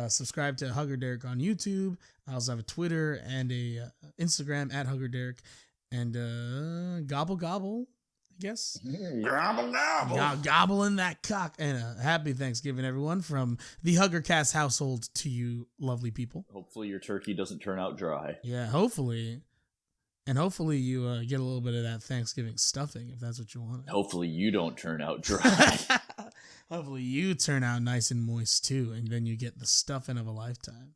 Subscribe to Hugger Derek on YouTube. I also have a Twitter and a Instagram at Hugger Derek. And gobble gobble, I guess. Gobble gobble. Gobbling that cock. And happy Thanksgiving, everyone, from the Huggercast household to you lovely people. Hopefully your turkey doesn't turn out dry. Yeah, hopefully. And hopefully you get a little bit of that Thanksgiving stuffing if that's what you want. Hopefully you don't turn out dry. Hopefully you turn out nice and moist too, and then you get the stuffing of a lifetime.